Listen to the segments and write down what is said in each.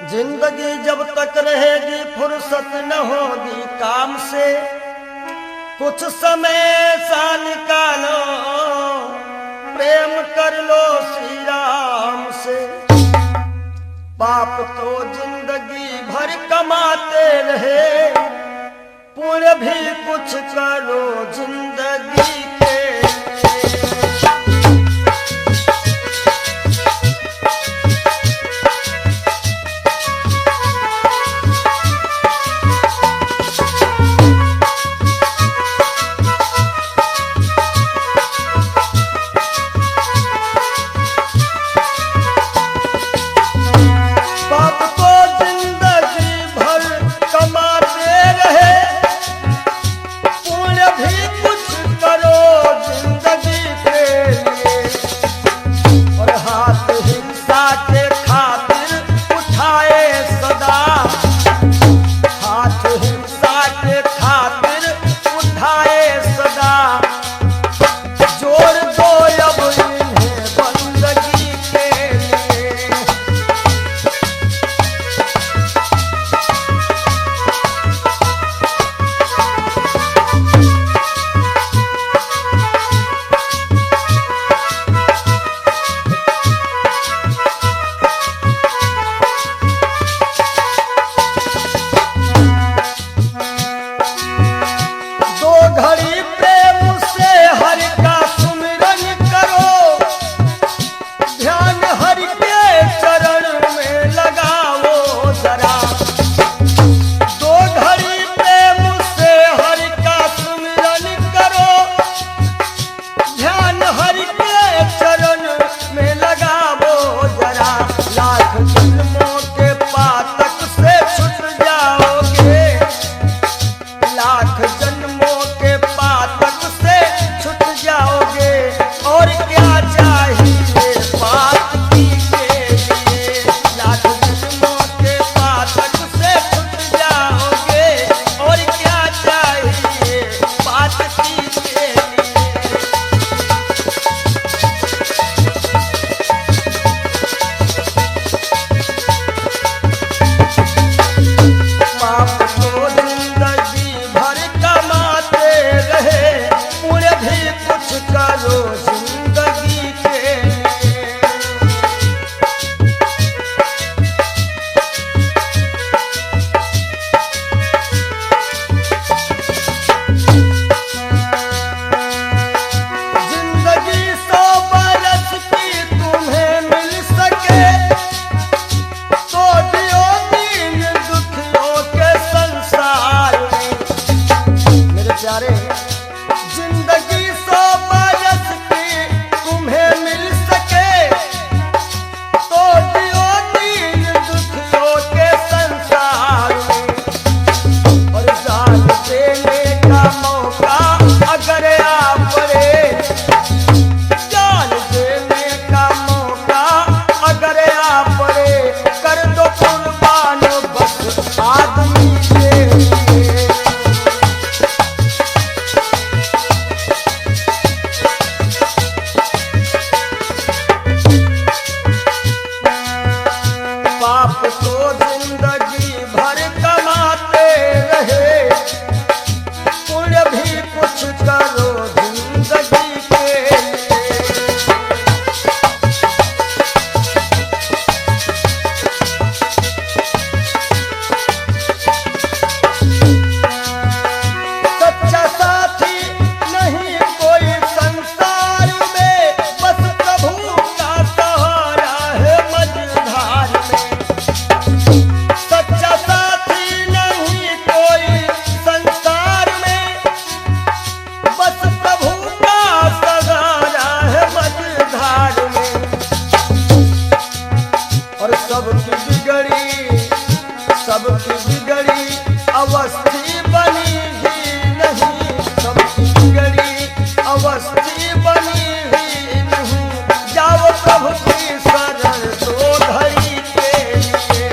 जिंदगी जब तक रहेगी फुर्सत न होगी काम से, कुछ समय सा निकालो प्रेम कर लो श्री राम से। पाप तो जिंदगी भर कमाते रहे, पुण्य भी कुछ करो जिंदगी के। सबकी बिगड़ी अवस्थी बनी ही नहीं, सबकी बिगड़ी अवस्थी बनी ही नहीं। जाओ प्रभु की शरण दो घड़ी के लिए।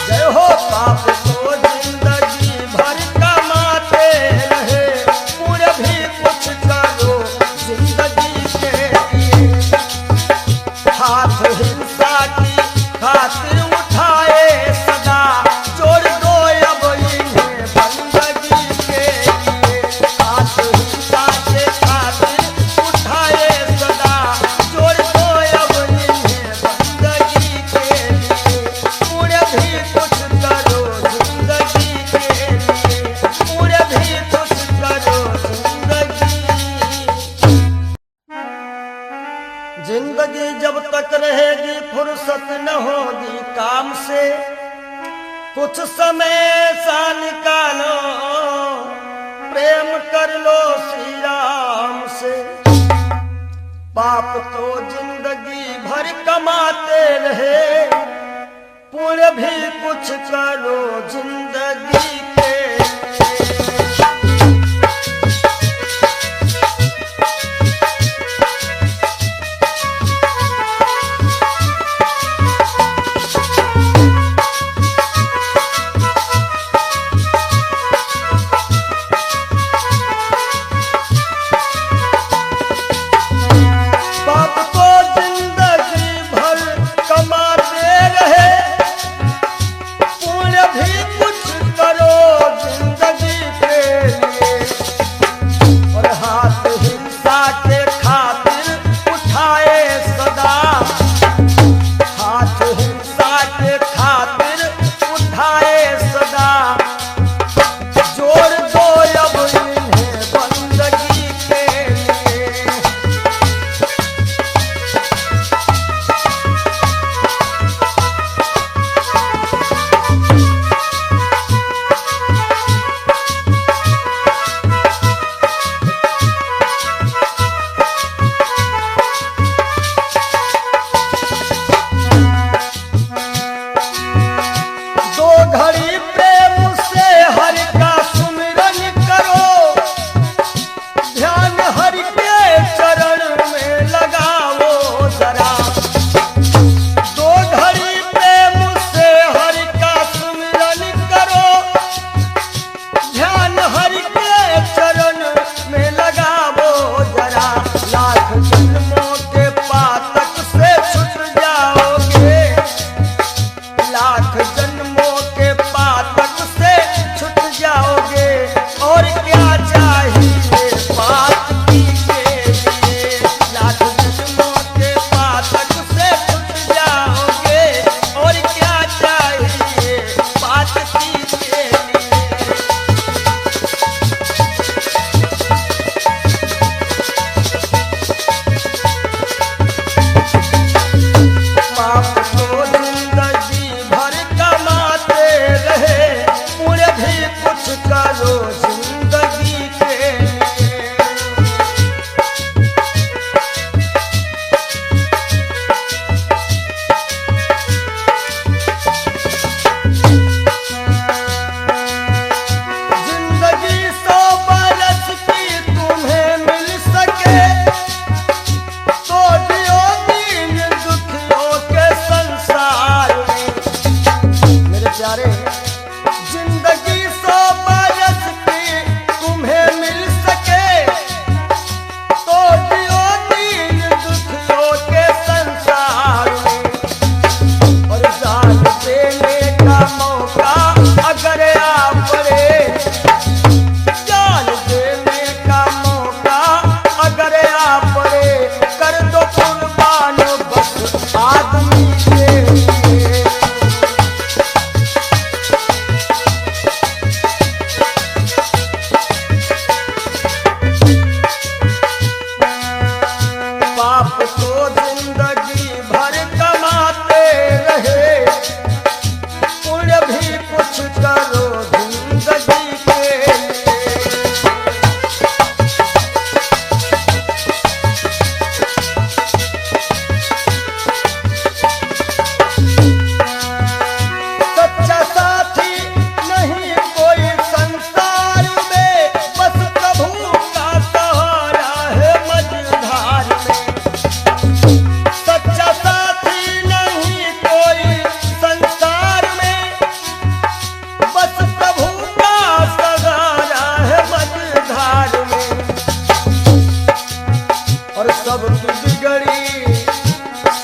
जय हो पाप को जिंदगी भर कमाते रहे, पूरे भी कुछ फुर्सत न होगी काम से, कुछ समय सा निकालो, प्रेम कर लो श्री राम से। पाप तो जिंदगी भर कमाते रहे, पुण्य भी कुछ करो जिंदगी के।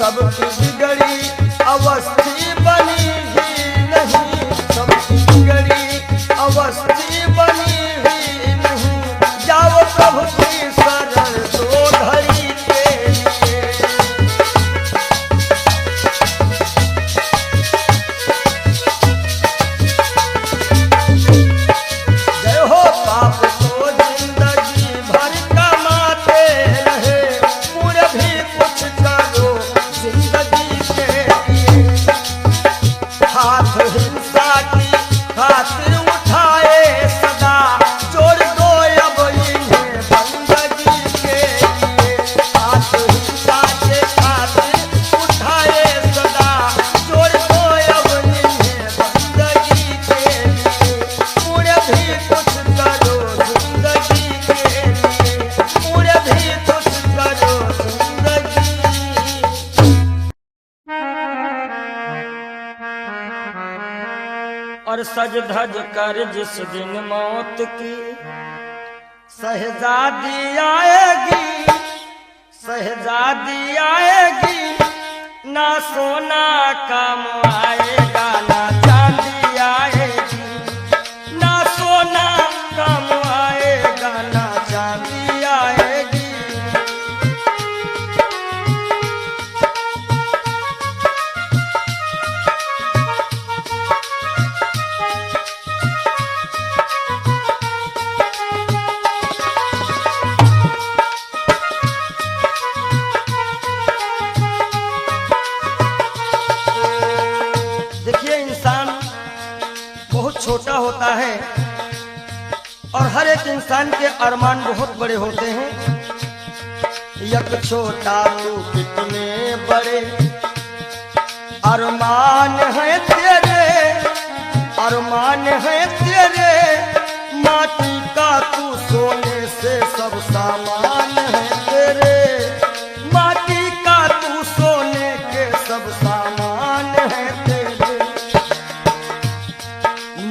सबकी बिगड़ी अवस्थी बनी ही नहीं, सबकी बिगड़ी अवस्थी बनी ही नहीं। जाओ प्रभु की शरण दो घड़ी के लिए। जय हो पाप को जिंदगी भर कमाते रहे, पूरे भी कुछ करो जिंदगी के। सज धज कर जिस दिन मौत की शहजादी आएगी, शहजादी आएगी, ना सोना काम आएगा ना चांदी आएगी, ना सोना काम आएगा ना चांदी आएगी। देखिए, इंसान बहुत छोटा होता है और हर एक इंसान के अरमान बहुत बड़े होते हैं। यक छोटा तू कितने बड़े अरमान है तेरे, अरमान है तेरे, माटी का तू सोने से सब सामान है तेरे, माटी का तू सोने के सब सामान है तेरे।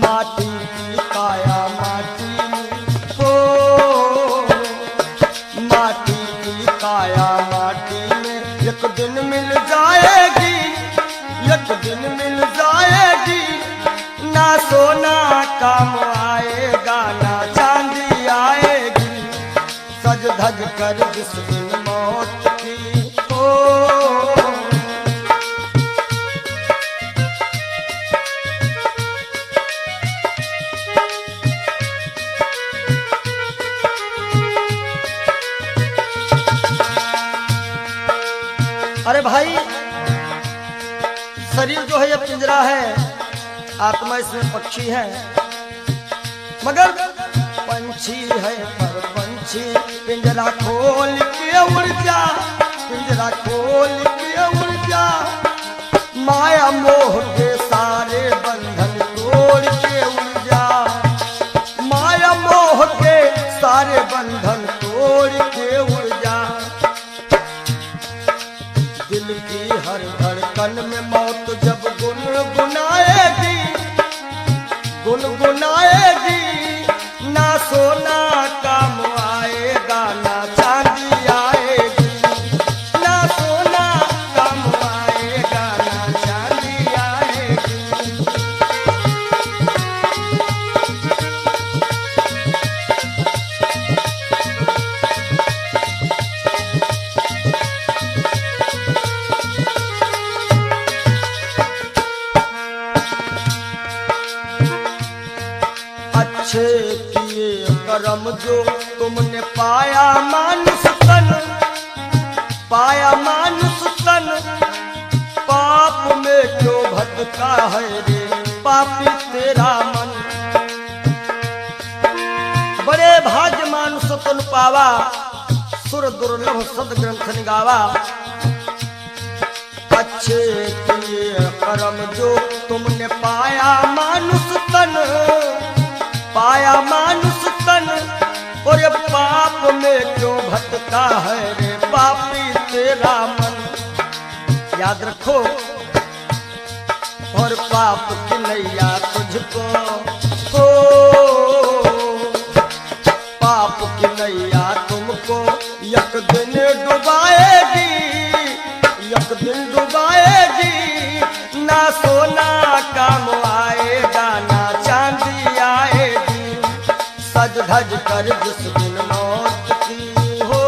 माटी की काया माटी में हो, माटी की काया माटी में एक दिन मिल जाएगी, एक दिन मिल जाएगी, ना सोना काम आएगा ना चांदी आएगी, सज धज कर जिस दिन मौत की हो। अरे भाई, शरीर जो है ये पिंजरा है, आत्मा इसमें पक्षी है, मगर पंछी है पर पंछी पिंजरा खोल के उड़ जा, पिंजरा खोल के उड़ जा, माया मोह के सारे बंधन तोड़ के उड़ जा, माया मोह के सारे बंधन तोड़ के उड़ जा। दिल की हर धड़कन में मौत जब गुनगुनाएगी, गुनगुनाएगी, ना सोना काम आएगा ना चांदी आएगी, ना सोना काम आएगा ना चांदी आएगी। अच्छे किए कर्म जो तुमने पाया मानुष तन, पाया मानुष तन, पाप में क्यों भटका है रे पापी तेरा मन। बड़े भाग्य मानुष तन पावा, सुर दुर्लभ सद ग्रंथ निगावा। अच्छे किए कर्म जो तुमने पाया मानुष तन, पाया मानुष तन, और ये पाप में क्यों भटका है रे पापी तेरा मन। याद रखो, और पाप की नैया तुझको हो, पाप की नैया तुमको एक दिन डुबाएगी, एक दिन डुबाएगी, ना सोना काम आएगा ना चांदी आएगी, सज धज कर जिस दिन मौत की हो।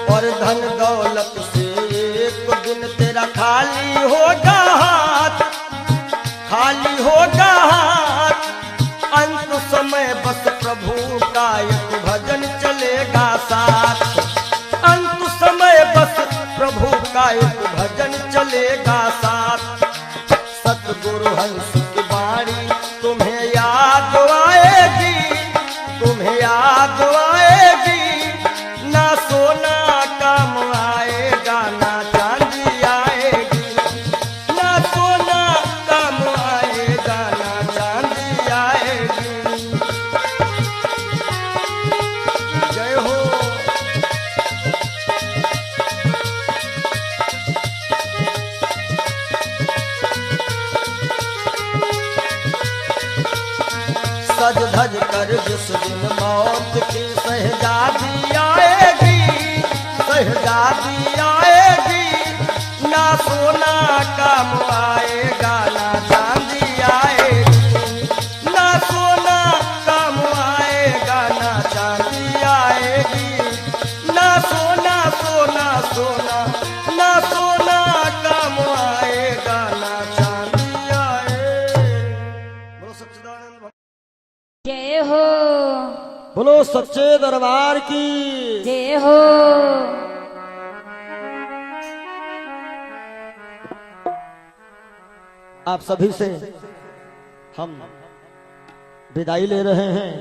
और धन दौलत से एक दिन तेरा खाली होगा हाथ, खाली होगा हाथ, अंत समय बस प्रभु का एक भजन चलेगा साथ, अंत समय बस प्रभु का एक भजन चलेगा साथ। सतगुरु हंस की वाणी तुम्हें याद आएगी, तुम्हें याद आएगी, बोलो सच्चे दरबार की जय हो। आप सभी से हम विदाई ले रहे हैं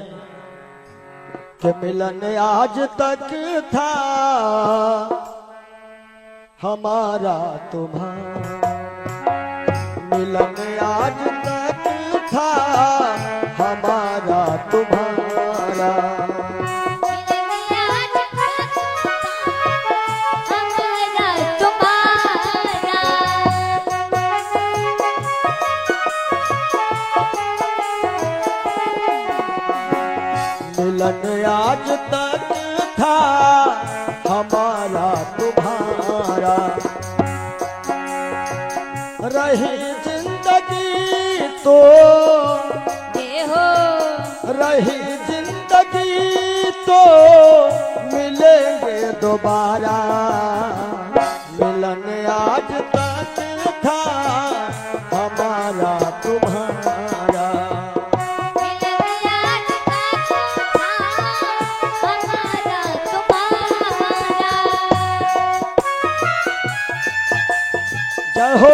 कि मिलन आज तक था हमारा तुम्हारा, मिलन आज तक था हमारा तुम्हारा, मिलन आज तक था हमारा तुम्हारा, रही जिंदगी तो रही जिंदगी तो मिलेंगे दोबारा, मिलन आज तक था हमारा तुम्हारा, जय हो।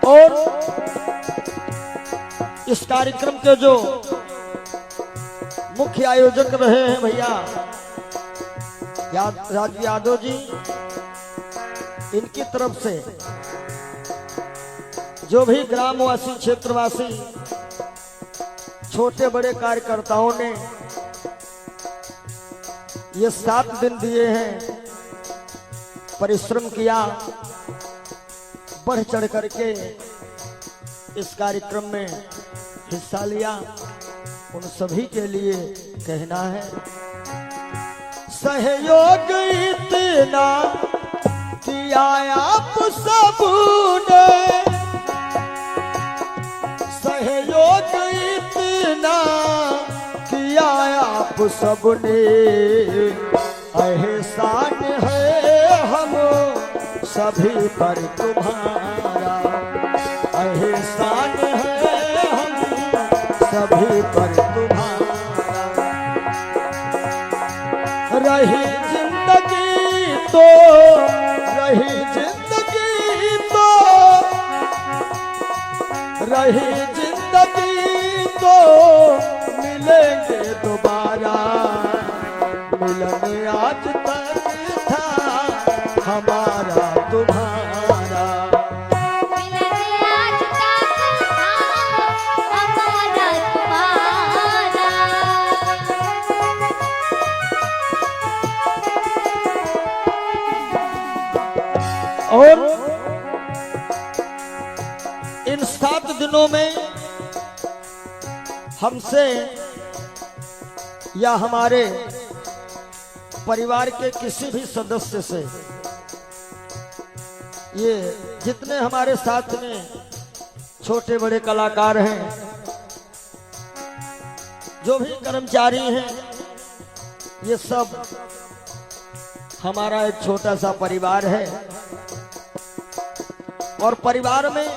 और इस कार्यक्रम के जो मुख्य आयोजक रहे हैं भैया राजू यादव जी, इनकी तरफ से जो भी ग्रामवासी क्षेत्रवासी छोटे बड़े कार्यकर्ताओं ने ये 7 दिन दिए हैं, परिश्रम किया, बढ़ चढ़ करके इस कार्यक्रम में हिस्सा लिया, उन सभी के लिए कहना है सहयोग इतना किया आप सबने, सहयोग इतना किया आप सबने, एहसान है हम सभी पर तुम्हारा, एहसान है हम सभी पर तुम्हारा, रही जिंदगी तो रही जिंदगी तो रही जिंदगी तो मिलेंगे दोबारा, मिलन आज तक था हमारा तुम्हारा, और इन 7 दिनों में हमसे या हमारे परिवार के किसी भी सदस्य से, ये जितने हमारे साथ में छोटे बड़े कलाकार हैं, जो भी कर्मचारी हैं, ये सब हमारा एक छोटा सा परिवार है, और परिवार में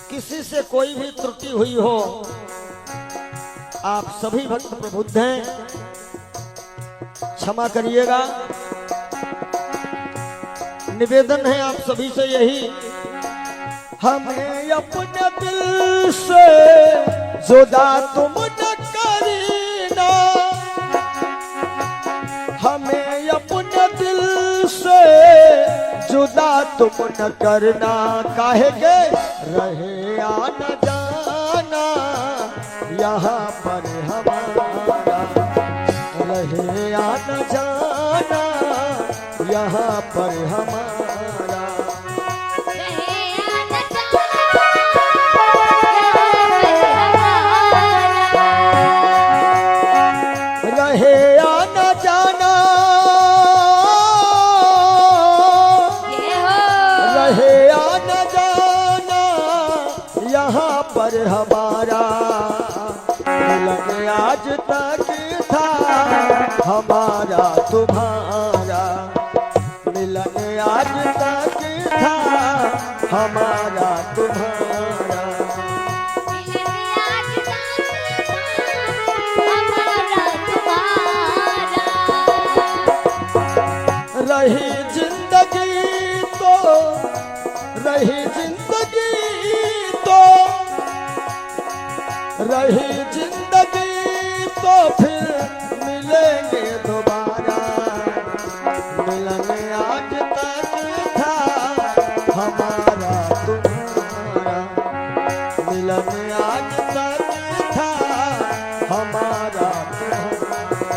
किसी से कोई भी त्रुटि हुई हो, आप सभी भक्त प्रबुद्ध हैं, क्षमा करिएगा। निवेदन है आप सभी से यही, हमें अपने दिल से जुदा तुम न करना, हमें अपने दिल से जुदा तुम न करना, काहेंगे रहे आना जाना यहाँ पर हमारा, रहे आना जाना यहाँ पर हमारा, रहे आना जाना, रहे आना जाना हमारा तुम्हारा मिलन आज तक था, हमारा तुम्हारा रही जिंदगी तो, रही जिंदगी तो, रही जिंदगी तो फिर मिलेंगे दोबारा, मिलन आज तक था, हमारा तुम्हारा मिलन आज तक था, हमारा तुम्हारा।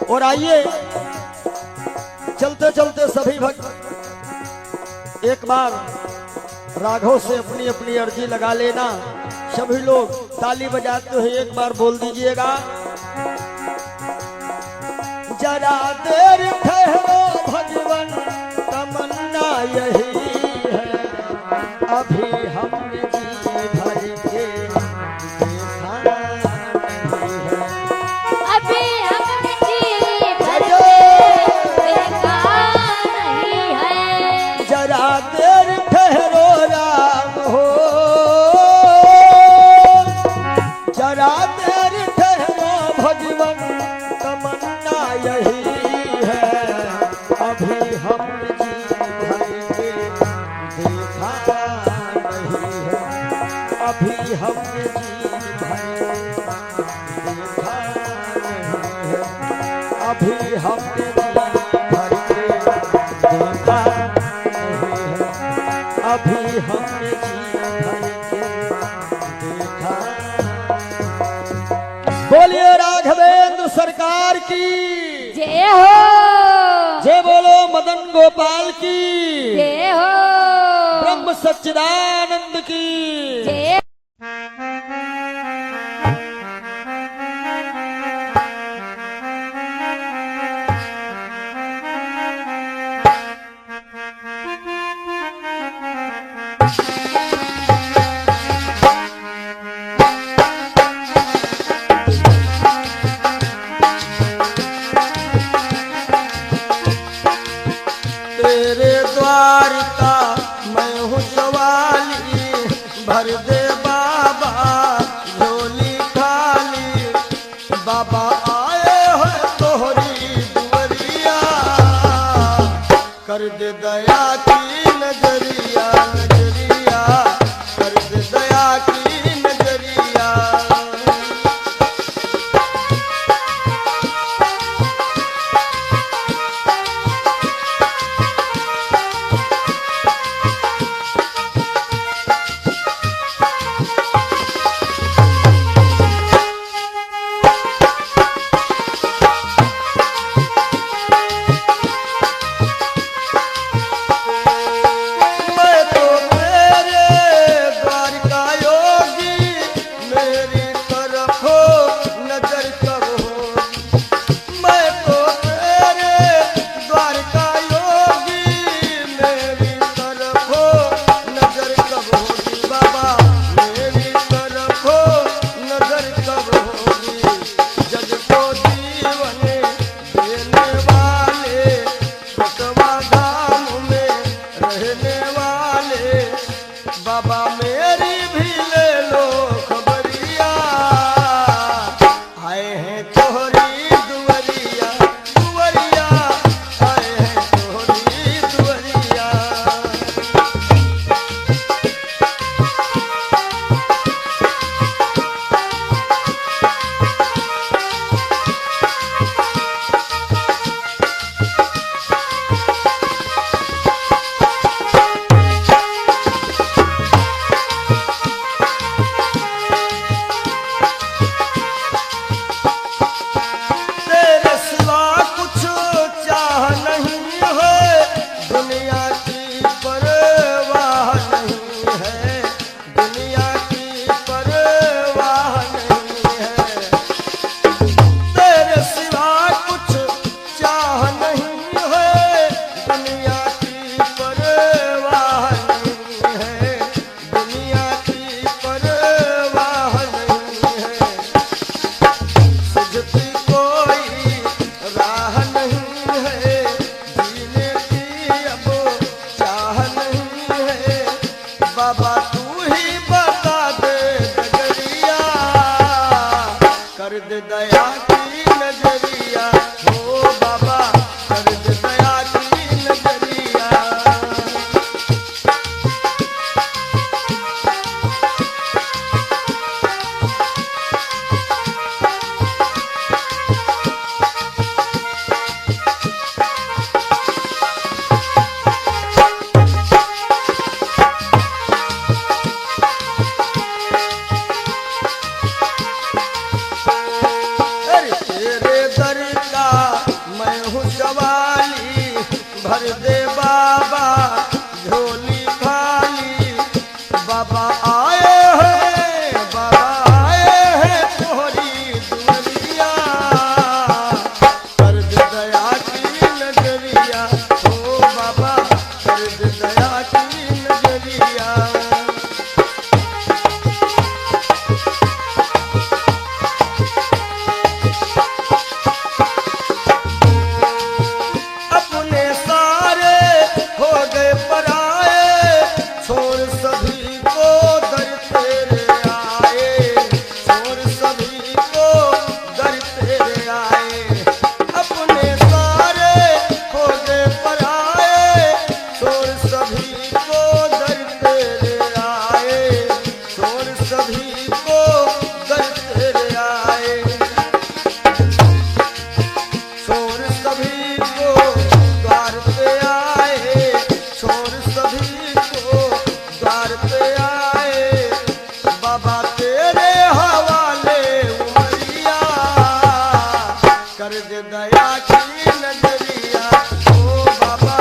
और आइए चलते चलते सभी भक्त एक बार राघव से अपनी अपनी अर्जी लगा लेना। सभी लोग ताली बजाते हुए एक बार बोल दीजिएगा, जरा देर ठहरो भगवन तमन्ना यही है, अभी हमने जी भर के देखा नहीं है, अभी हमने जी भर के देखा नहीं है। जरा देर ठहरो राम हो, जरा देर ठहरो भगवन तमन्ना यही है, अभी हम जी भर के देखा नहीं है, अभी हम जी भर के देखा नहीं है, अभी हम जी भर के देखा नहीं है, अभी हमने जी भर के देखा। बोलिए राघवेंद्र सरकार की जय हो, जय बोलो मदन गोपाल की जय हो, ब्रह्म सच्चिदानंद की जय। तेरे द्वार का मैं हूँ सवाली, भर दे बाबा झोली खाली, बाबा आए हो तोहरी दुवरिया, कर दे दया की नजरिया, नजरिया कर दे दया की नजरिया। मैं तो तेरे द्वार का योगी, मेरी तरफ हो नजर कब हो, मैं तो तेरे द्वार का योगी, मेरी तरफ हो नजर कब होगी, बाबा मेरी तरफ हो नजर कब होगी, जग को जीवन देने वाले, बसवा धाम में रहने वाले, बाबा मेरी भी ले लो खबरिया, आए हैं तोहरी दुवरिया, दुवरिया आए हैं तोहरी दुवरिया। नजरिया हो बाबा कर दे दया की नजरिया। अरे तेरे दर का मैं हूँ सवाली, भर दे बाबा झोली खाली। बाबा आए हैं तोहरी दुनिया, कर दे दया की नजरिया ओ बाबा कर दे दया की नजरिया। अपने सारे हो गए पराए, छोड़ सभी को दर तेरे आए, छोड़ सभी को दर तेरे आए। अपने सारे हो गए पराए, छोड़ सभी को दर तेरे आए, छोड़ सभी को दर तेरे आए। छोड़ सभी को द्वार पे आए, छोड़ सभी को द्वार पे आए। बाबा तेरे हवाले उमरिया, कर दे दया की नजरिया ओ बाबा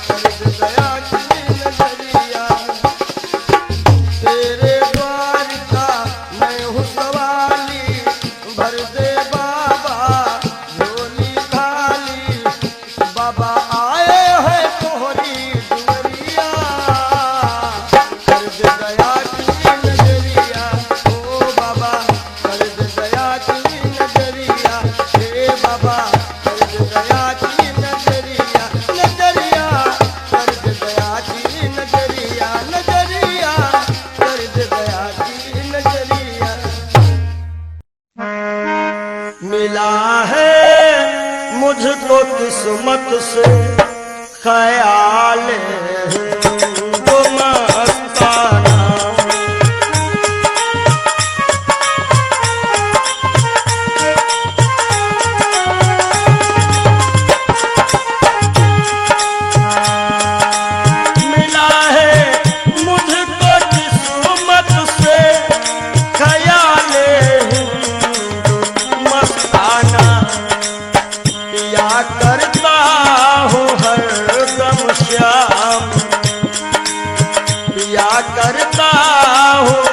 कर दे दया की नजरिया। तेरे द्वार का मैं हूँ सवाली, भर दे बाबा झोली खाली। बाबा आए हैं तोहरी दुनिया, कर दे दया की नजरिया ओ बाबा कर दे दया की नजरिया। हे बाबा कर दे दया की नजरिया, नजरिया कर दे दया की नजरिया, नजरिया कर दे दया की नजरिया। मिला है मुझको किस्मत से ख्याल वो मस्ताना। मिला है मुझको किस्मत से ख्याल मस्ताना। पिया करता हूँ हरदम श्याम, पिया करता हूँ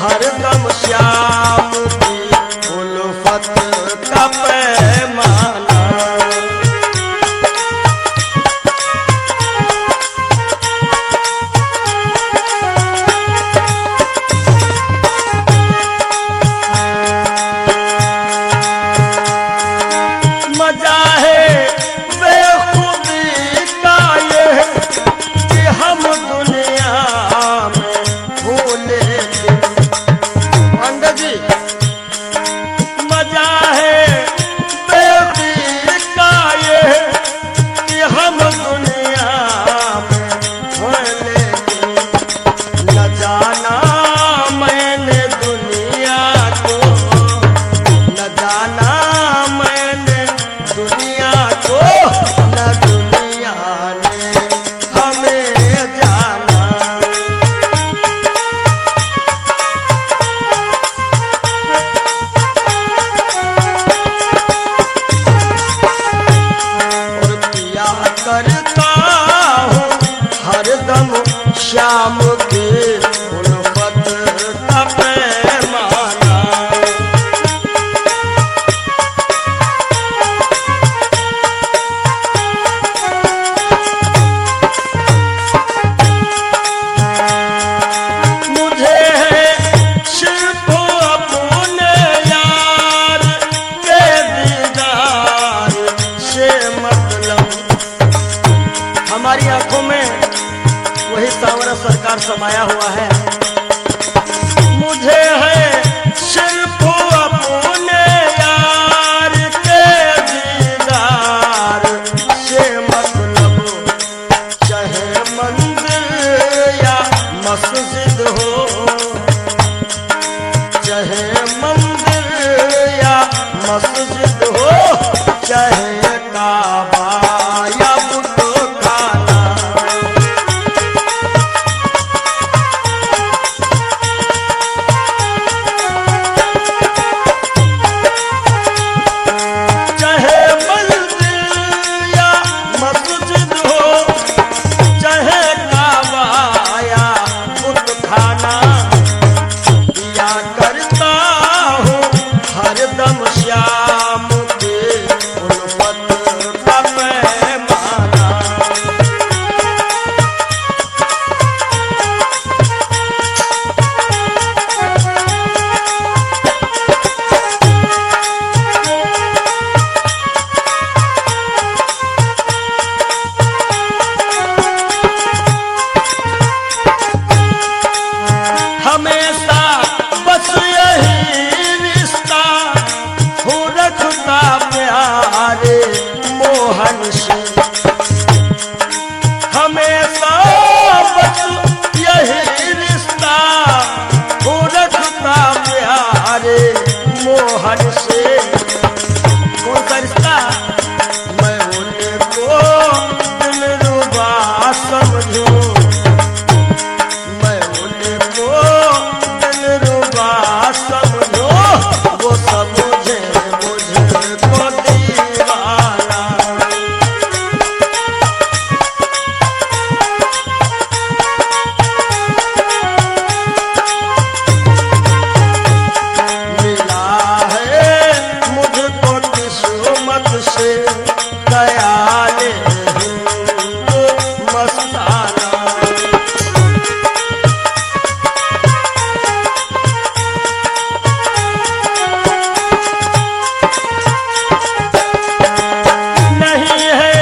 हरदम श्याम की उल्फत का पैमाना। मजा है बेखुदी का ये कि हम दुनिया में भूले थे। पंडित जी मजा है बेखुदी का ये कि हम दुनिया में भूले थे। न जाना मैंने दुनिया को, न जाना मैंने दुनिया को, न दुनिया ने हमें जाना। और पिया करता हूँ हरदम श्याम की उल्फत का पैमाना। मुझे है सिर्फ अपने यार के दीदार से मतलब। हमारी आंखों में वही सांवरा सरकार समाया हुआ है। मुझे है सिर्फ अपने यार के चाहे काबा या बुतखाना। चाहे मंदिर या मस्जिद हो, चाहे काबा या बुतखाना, या करता हूँ हरदम श्याम के उल्फत का पैमाना। हमेशा बस यही रिश्ता हो रखता प्यारे मोहन से। हमेशा बस यही रिश्ता हो रखता प्यारे मोहन से। कौन सा रिश्ता? मैं उनको दिलरुबा समझूं, मैं उनको दिलरुबा समझो, वो समझे मुझको दीवाना। मिला है मुझको किस्मत से ख्याले हिंदू मस्ताना। नहीं है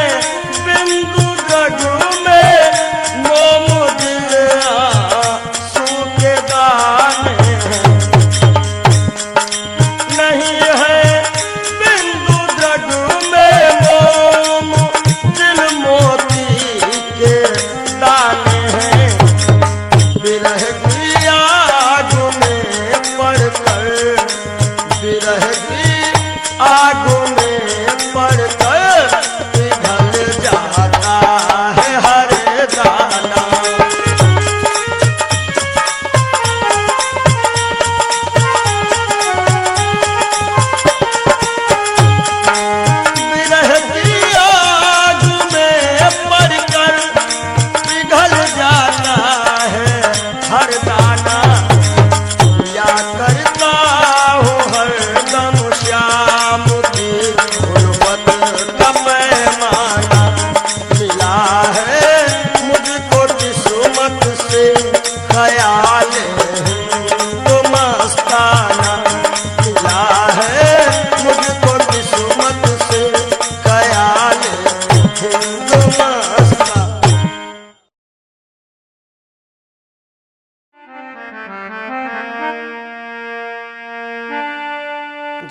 बिंदु रघु में मोम दिल आंसू के दाने हैं। नहीं है बिंदु रघु में मोम दिल मोती के दाने हैं। विरह की आग में पड़कर, विरह की आग में पड़कर पिघल जाता है हर दाना। विरह की आग में पड़कर पिघल जाता है हर दाना। या करता हूँ हरदम श्याम की उल्फत का पैमाना। मिला है मुझको किस्मत से ख्याल हिंदू मस्ताना। मिला है मुझको किस्मत से ख्याल हिंदू मस्ताना।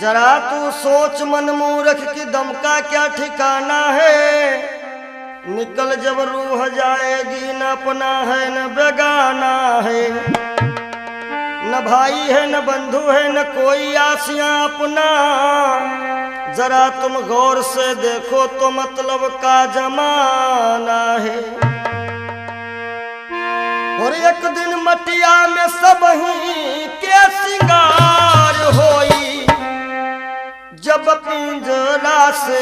जरा तू सोच मन मूर्ख की दम का क्या ठिकाना है। निकल जब रूह जाएगी, न अपना है न बेगाना है, न भाई है न बंधु है न कोई आसियां अपना। जरा तुम गौर से देखो तो मतलब का जमाना है। और एक दिन मटिया में सब ही के सिंगार होई, जब पिंजरा से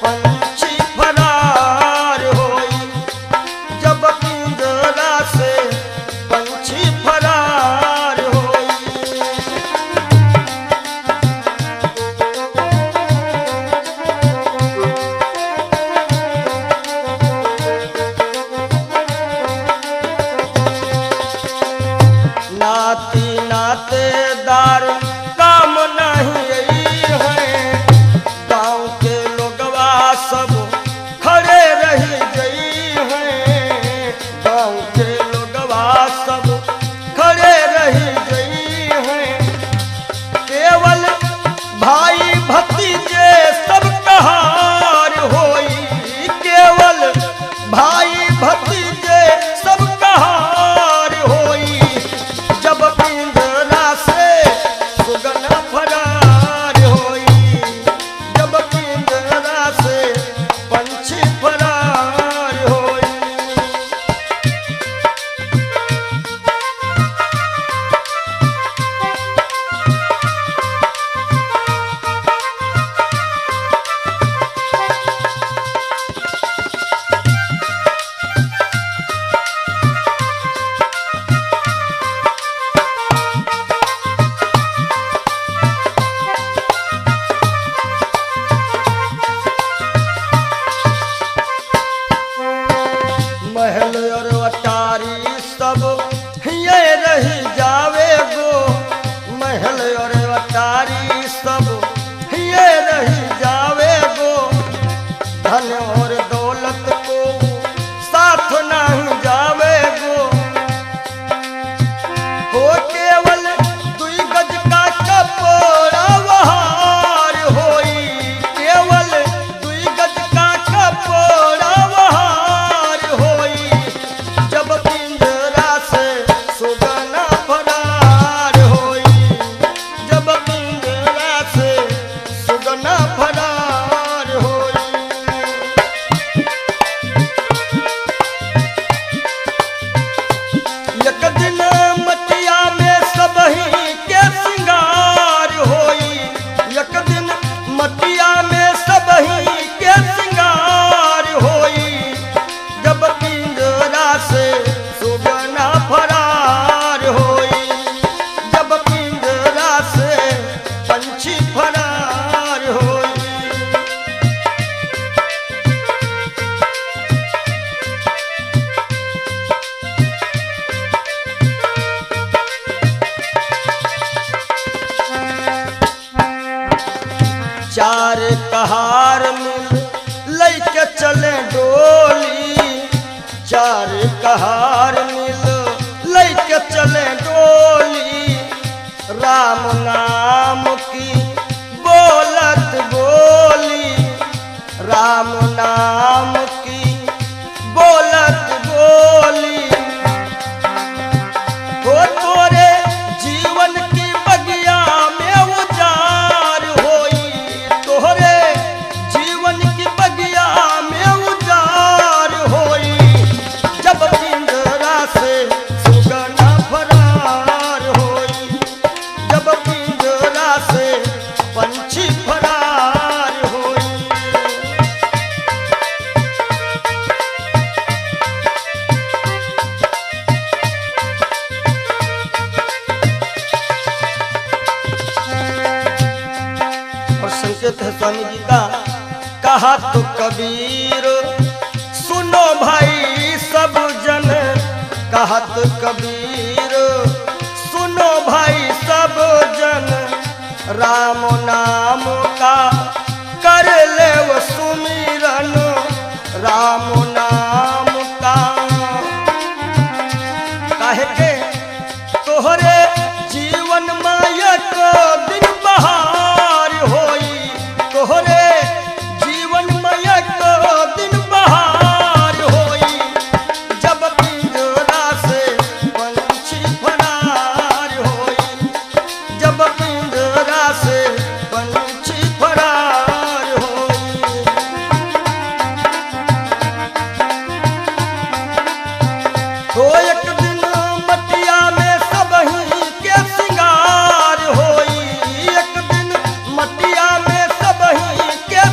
पंछी फरार होई, जब पिंजरा से पंछी फरार होई। नाती नातेदार काम नहीं है, गांव के लोगवा सब खड़े रही गई हैं। गांव के लोगवा सब खड़े रही गई हैं। केवल भाई भतीजे सब कहार होई, केवल भाई भतीजे सब कहार होई। जब पिंजरा से सुगना फरार होई, जब पिंजरा कहार मिल लैके चले डोली, चार कहार मिल लैके चले डोली, राम नाम की बोलत बोली, राम नाम की बोलत बोली। हो तोरे जीवन की बगिया में उजार होई, तोरे जीवन की बगिया में उजार होई, जब पिंजरा से सुगना फरार होई, जब पिंजरा से पंछी फरार होई। और संकेत है स्वामी जी का, कहा तो कबीर सुनो भाई सब जन, कहा तो कबीर सुनो भाई सब जन, राम नाम का कर ले वो सुमिरन, राम नाम का। काहे के तोहरे जीवन मायक दिन बहार होई, तोहरे जीवन मायक दिन बहार होई, जब पिंजरा से पंछी फरार होई, जब पिंजरा से पंछी फरार होई। तो एक दिन मटिया में सबही के सिंगार होई, एक दिन मटिया में सबही के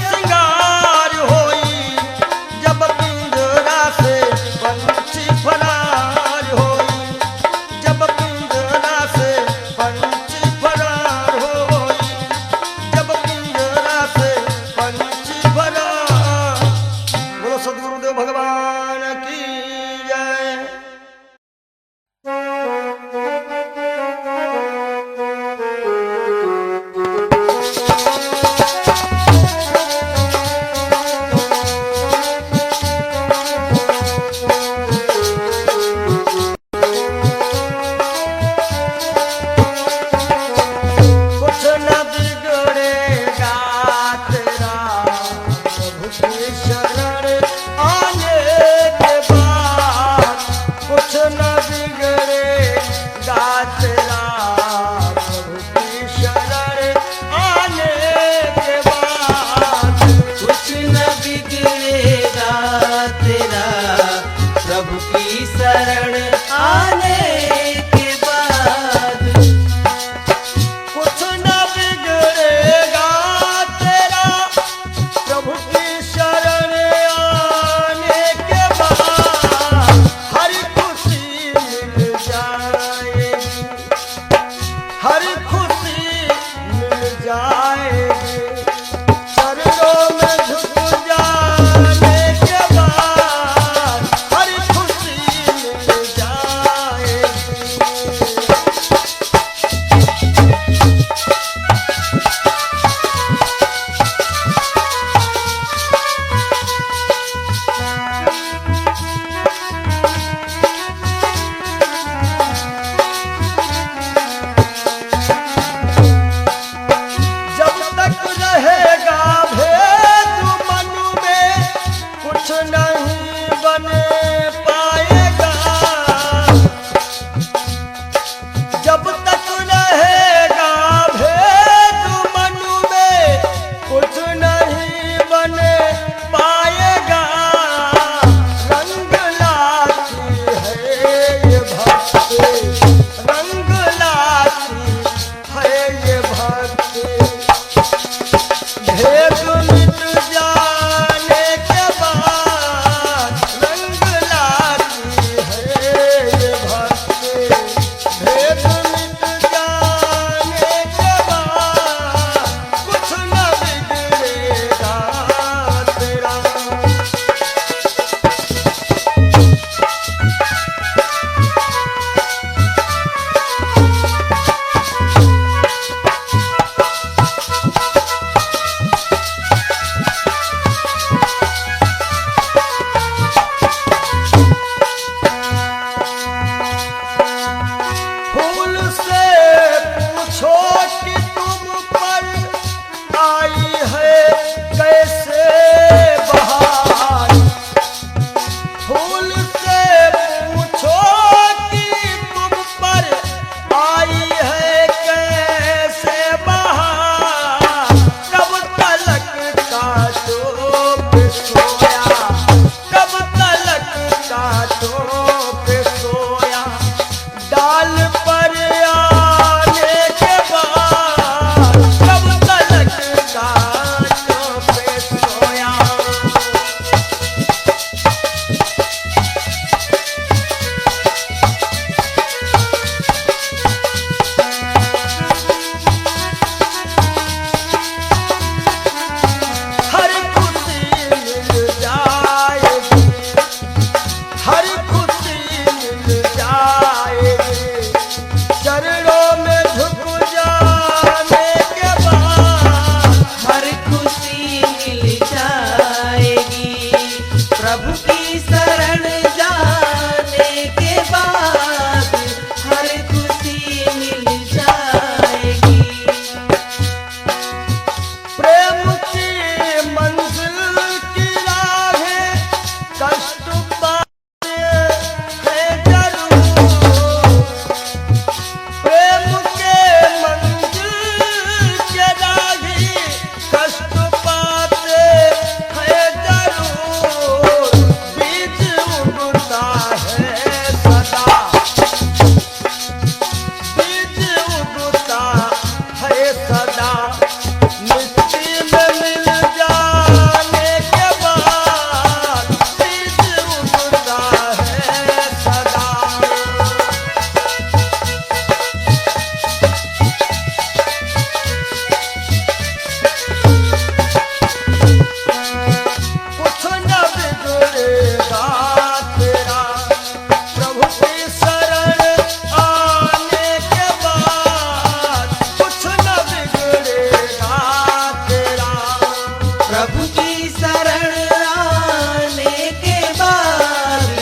प्रभु की शरण आने के बाद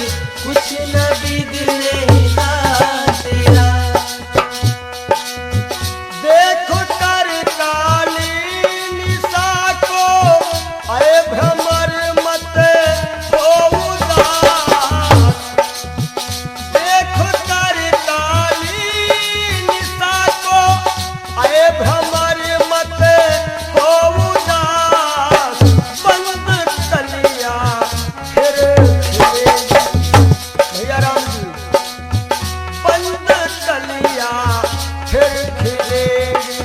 कुछ न बिगड़ेगा तेरा। देखो कर काली निशा को, अरे भ्रमर मत हो उदास। देखो कर काली निशा को, अरे भ्रमर मत हो उदास। बंद कलिया फिर खिलेगी। भैया राम जी, बंद कलिया फिर खिलेगी।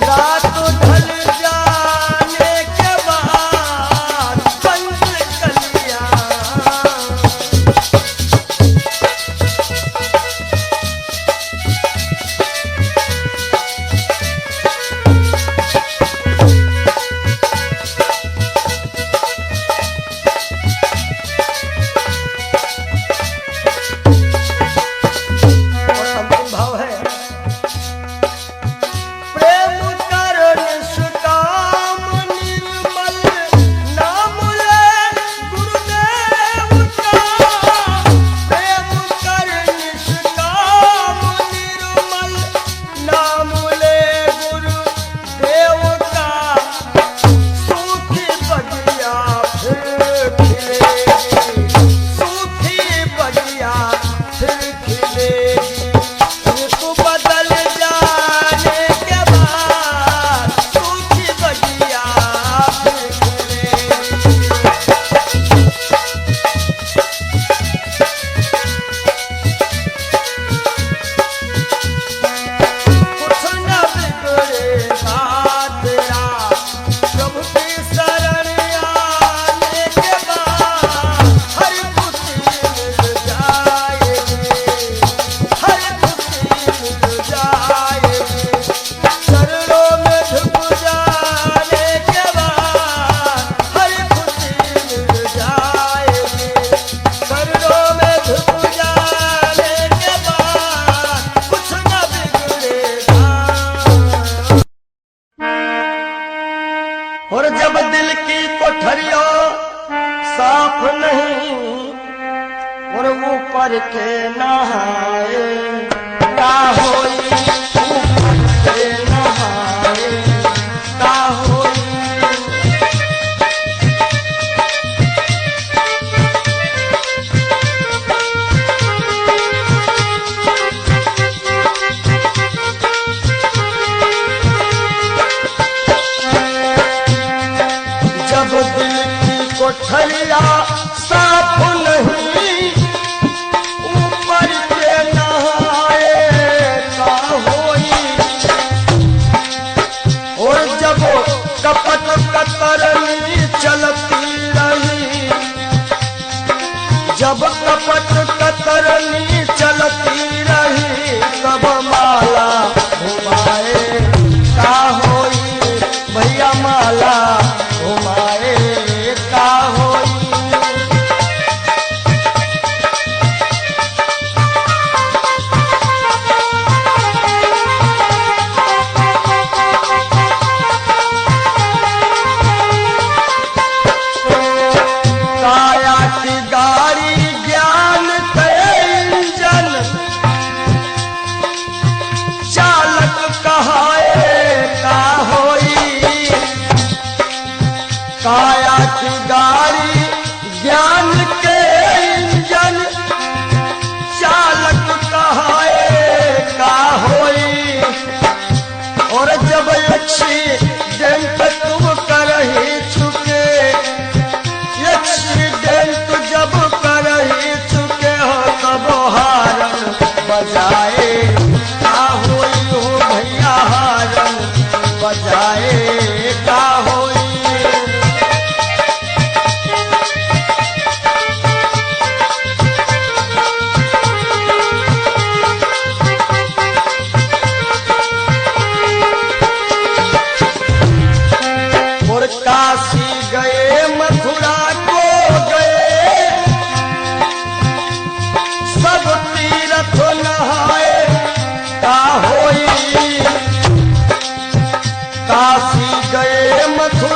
रात ढल जाने के बाद बंद कलिया। और अंतिम भाव है, प्रेम कर निष्काम निर्मल नाम ले गुरुदेव का। प्रेम कर निष्काम निर्मल नाम ले गुरुदेव का। सूखी बगिया फिर खिलेगी। सूखी बगिया फिर खिलेगी। ऋतु बदल जाने के बाद सूखी बगिया फिर खिलेगी। कुछ न बिगड़ेगा तेरा, प्रभु की शरण आने के बाद हर खुशी मिल जाएगी। हर खुशी मिल जाएगी। चरणों में झुक जाने के बाद हर खुशी मिल जाएगी। चरणों में झुक जाने के बाद कुछ न बिगड़ेगा। और जब दिल की कोठरियों साफ नहीं, और ऊपर के नहाए का होई। ऊपर के नहाए का होई। जब दिल की कोठरिया साफ नहीं, ऊपर के नहाए का होई। और जब कपट कतरनी चलती रही, जब कपट कतरनी चलती रही, तब माला घुमाए का होई। भैया माला घुमाए का होई। काया की गाड़ी ज्ञान के इंजन, चालक कहाए का होई। काया की गाड़ी ज्ञान के इंजन, चालक कहाए का होई। और जब एक्सीडेंट तुम करही चुके, एक्सीडेंट जब करही चुके हो, तब हारन बजाए का होई। हो भैया हारन बजाए का होई। और काशी गए मथुरा को गए, सब तीर्थ नहाए का होई। काशी गए मथुरा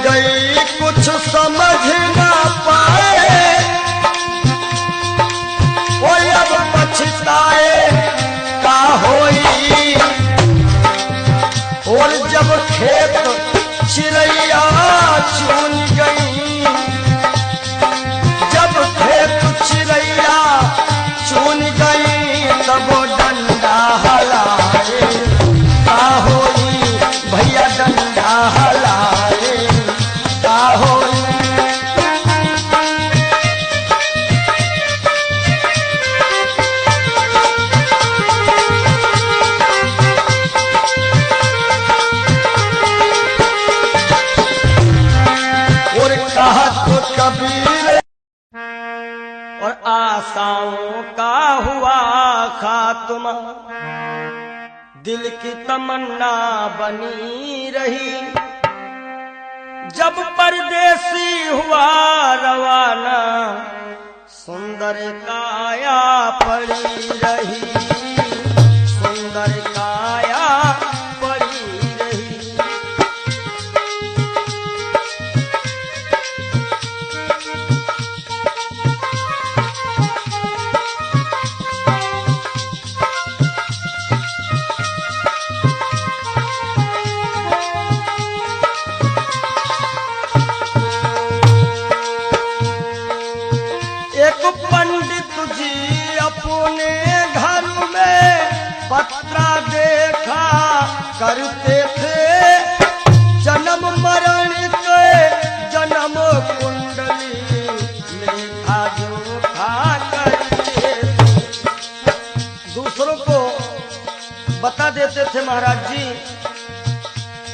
गई कुछ समझ ना पाए, वो अब पछताए का होई। और जब खेत चिड़ैया चुन गई, जब खेत चिड़ैया चुन गई, तब डंडा हलाए का होई। भैया डंडा हलाए का होई। और कहा तो कबीर और आशाओं का हुआ खात्मा, दिल की तमन्ना बनी रही। जब परदेसी हुआ रवाना, सुंदर काया पड़ी रही, सुंदर काया पड़ी रही। एक पंडित जी अपने घर में पत्रा देखा करते थे, जन्म मरण के जन्म कुंडली लेखा जोखा करते थे। दूसरों को बता देते थे महाराज जी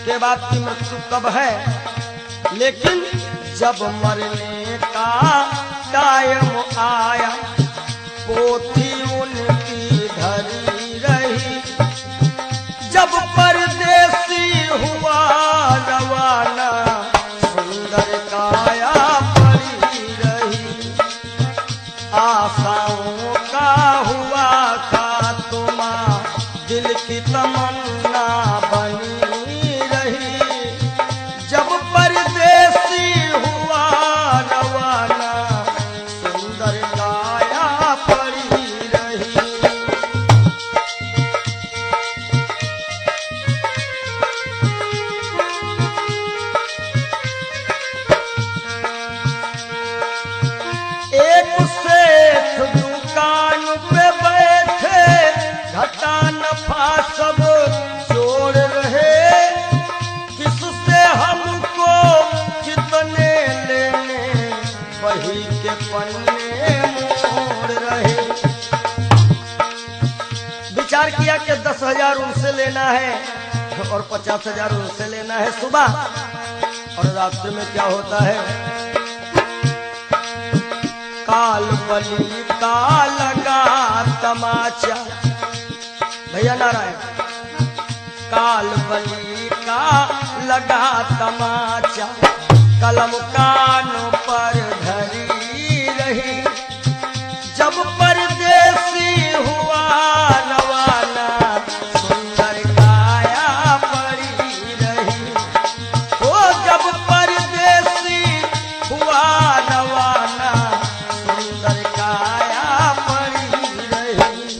के बाद की मृत्यु कब है, लेकिन जब मरने का टाइम आया, पोथी उनकी धरी रही। जब परदेसी हुआ रवाना, सुंदर काया पड़ी रही। आशाओं का हुआ खात्मा, दिल की तमन्ना बनी रही। जब परदेसी हुआ रवाना, सुंदर काया पड़ी रही। एक सेठ दुकान पे बैठे, घाटा नफा सब जोड़ रहे। किससे हमको कितने लेने, वही के पन्ने मोड़ रहे। विचार किया कि 10,000 उनसे लेना है और 50,000 उनसे लेना है सुबह, और रास्ते में क्या होता है, काल बली का लगा तमाचा। भैया नारायण, काल बली का लगा तमाचा, कलम कानों पर धरी रही। जब परदेसी हुआ रवाना, सुंदर काया पड़ी रही। ओ जब परदेसी हुआ रवाना, सुंदर काया पड़ी रही।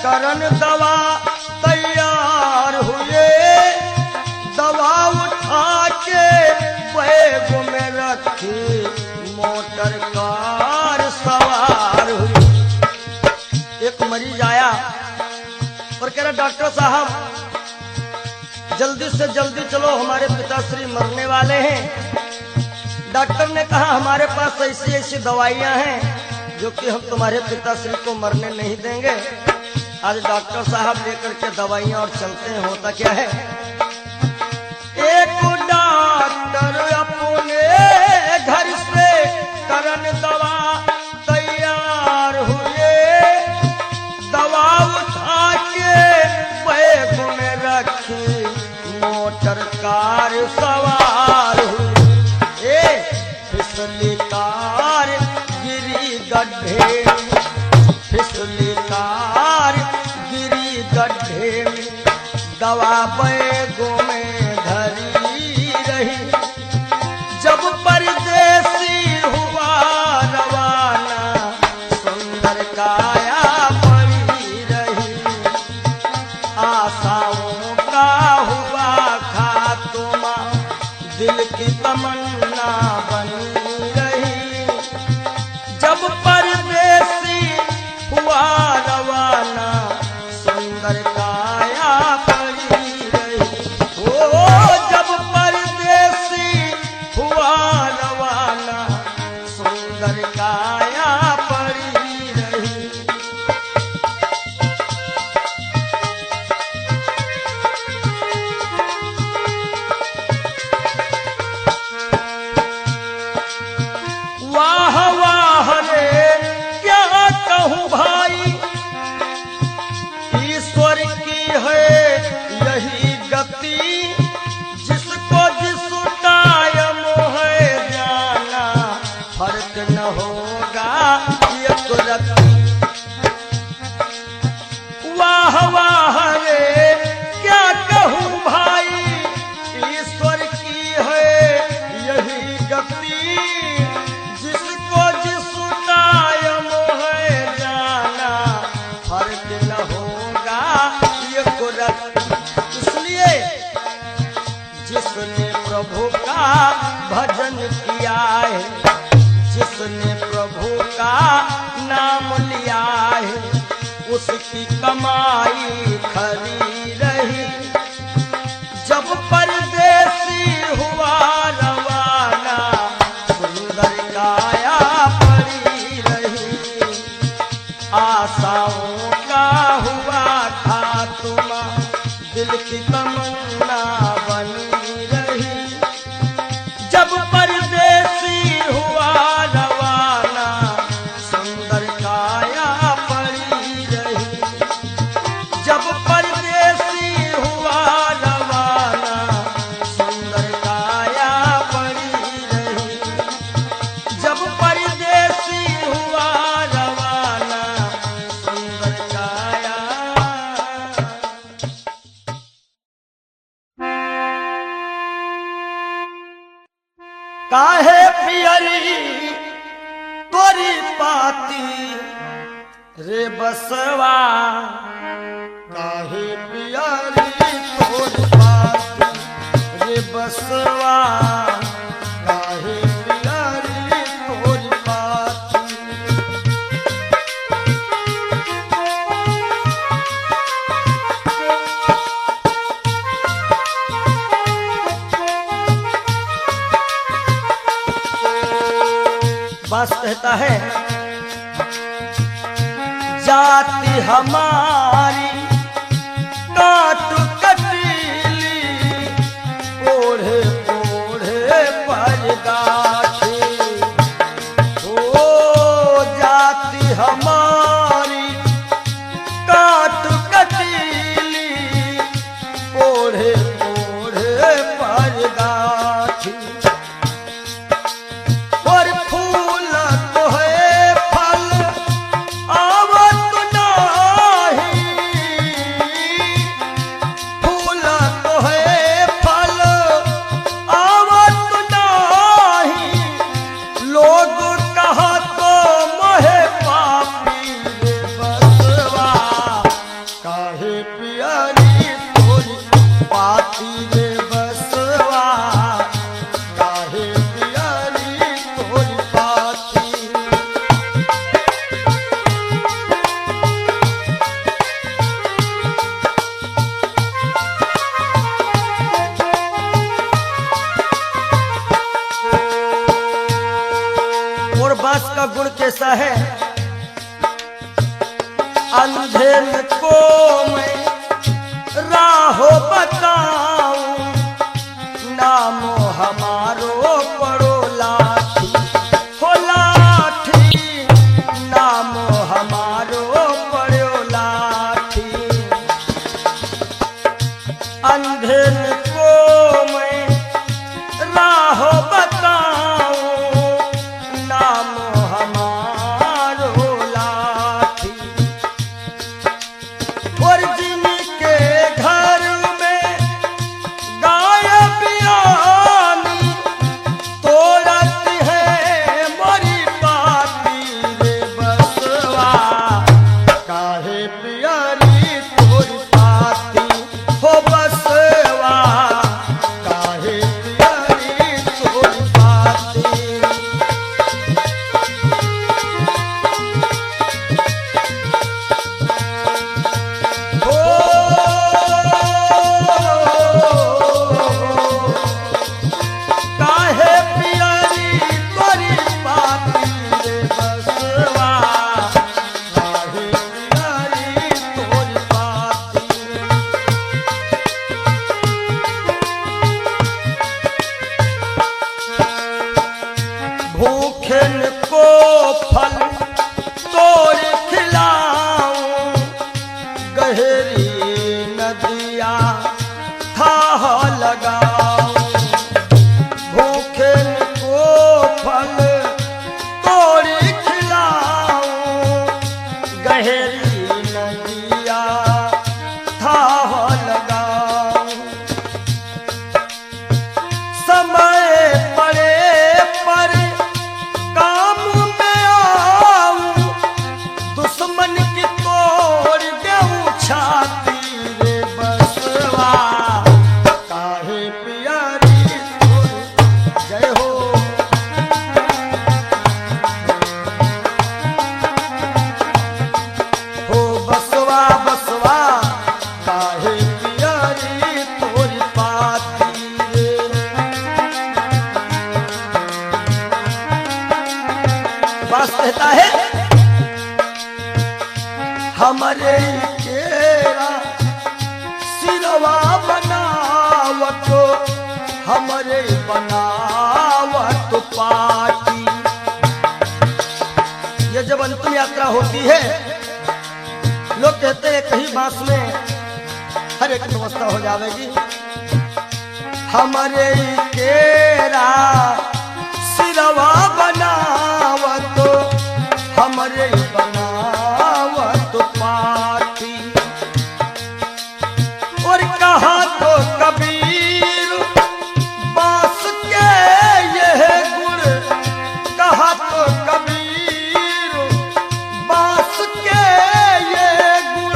करन दवा तैयार हुए, दवा उठा के बैग में रखी, मोटर कार सवार हुई। एक मरीज आया और कह रहा डॉक्टर साहब जल्दी से जल्दी चलो, हमारे पिताश्री मरने वाले हैं। डॉक्टर ने कहा हमारे पास ऐसी ऐसी दवाइयां हैं जो कि हम तुम्हारे पिताश्री को मरने नहीं देंगे। आज डॉक्टर साहब लेकर के दवाइयां और चलते हैं। होता क्या है, एक डॉक्टर अपने घर से करन दवा तैयार हुए, सवार हुई। फिसली कार गिरी गड्ढे में, फिसली कार गिरी गड्ढे में, दवा बैगों में धरी रही। जब परदेसी हुआ रवाना, सुंदर काया पड़ी रही। आशाओं का हुआ खात्मा, दिल की तमन्ना बनी रही। जब परदेसी हुआ रवाना, सुंदर काया पड़ी रही। ओ जब परदेसी हुआ रवाना, सुंदर काया पड़ी रही। वाह वाह रे क्या कहूँ भाई, ईश्वर की है यही गति। जिसको जिस टाइम है जाना, फर्क न होगा एक रत्ती। वाह वाह रे क्या कहूँ भाई, ईश्वर की है यही गति। जिसको जिस टाइम है जाना, फर्क न होगा एक रत्ती। इसलिए जिसने प्रभु का भजन किया है, जिसने प्रभु का नाम लिया है, उसकी कमाई खरी रही। जब परदेसी हुआ रवाना, सुंदर काया पड़ी रही। आशाओं का हुआ खात्मा, दिल की तमन्ना बनी रही। जब परदेसी हुआ रवाना, सुंदर काया पड़ी रही। जब परदेसी हुआ रवाना, सुंदर काया पड़ी रही। जब परदेसी हुआ रवाना, सुंदर काया। काहे पियरी तोरी पाती रे बसवा, काहे पियरी तोरी पाती रे बसवा, काहे पियरी तोरी पाती। बास कहता है, जाति हमारी काट कटीली, ओढ़े ओढ़े पर गाठी। ओ जाति हमारी काट कटीली, ओढ़े ओढ़े पर गाठी। और फूल तो है फल आवत नाही, फूल तो है फल आवत नाही। लोग कहा तो मोहे पापी रे बसवा, काहे पियरी तोरी पाती रे बसवा, काहे पियरी तोरी पाती। और बांस का गुण कैसा है, अंधेर को मैं राहो बताऊं, नामो हमारो पड़ो लाठी। हो लाठी, नामो हमारो पड़ो लाठी। अंधेर को मैं हमरे केरा सिरवा बनावत हमरे बनावत पाटी। ये जब अंतिम यात्रा होती है लोग कहते हैं कहीं बांस में हर एक व्यवस्था हो जाएगी। हमरे केरा सिरवा बनावत हमरे बनावत पाटी। और कहा तो कबीर बांस के यह गुण, कहा तो कबीर बांस के ये गुण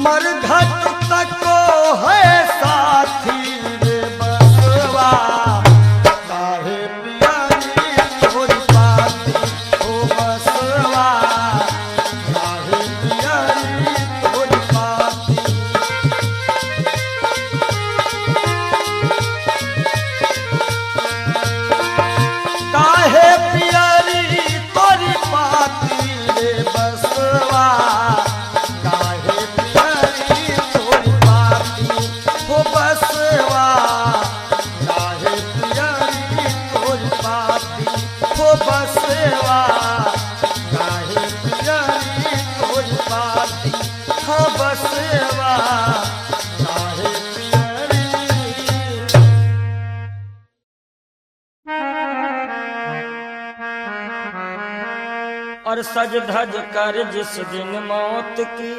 मरघट तक है साथी रे बसवा। काहे पियारी तोरी पाती ओ बसवा, काहे पियारी तोरी पाती। काहे पियारी तोरी पाती रे बसवा, काहे पियारी तोरी पाती हो बसवा, काहे पियारी तोरी पाती हो बसवा, काहे पियारी तोरी पाती हो बसवा, काहे पियारी। और सज धज कर जिस दिन मौत की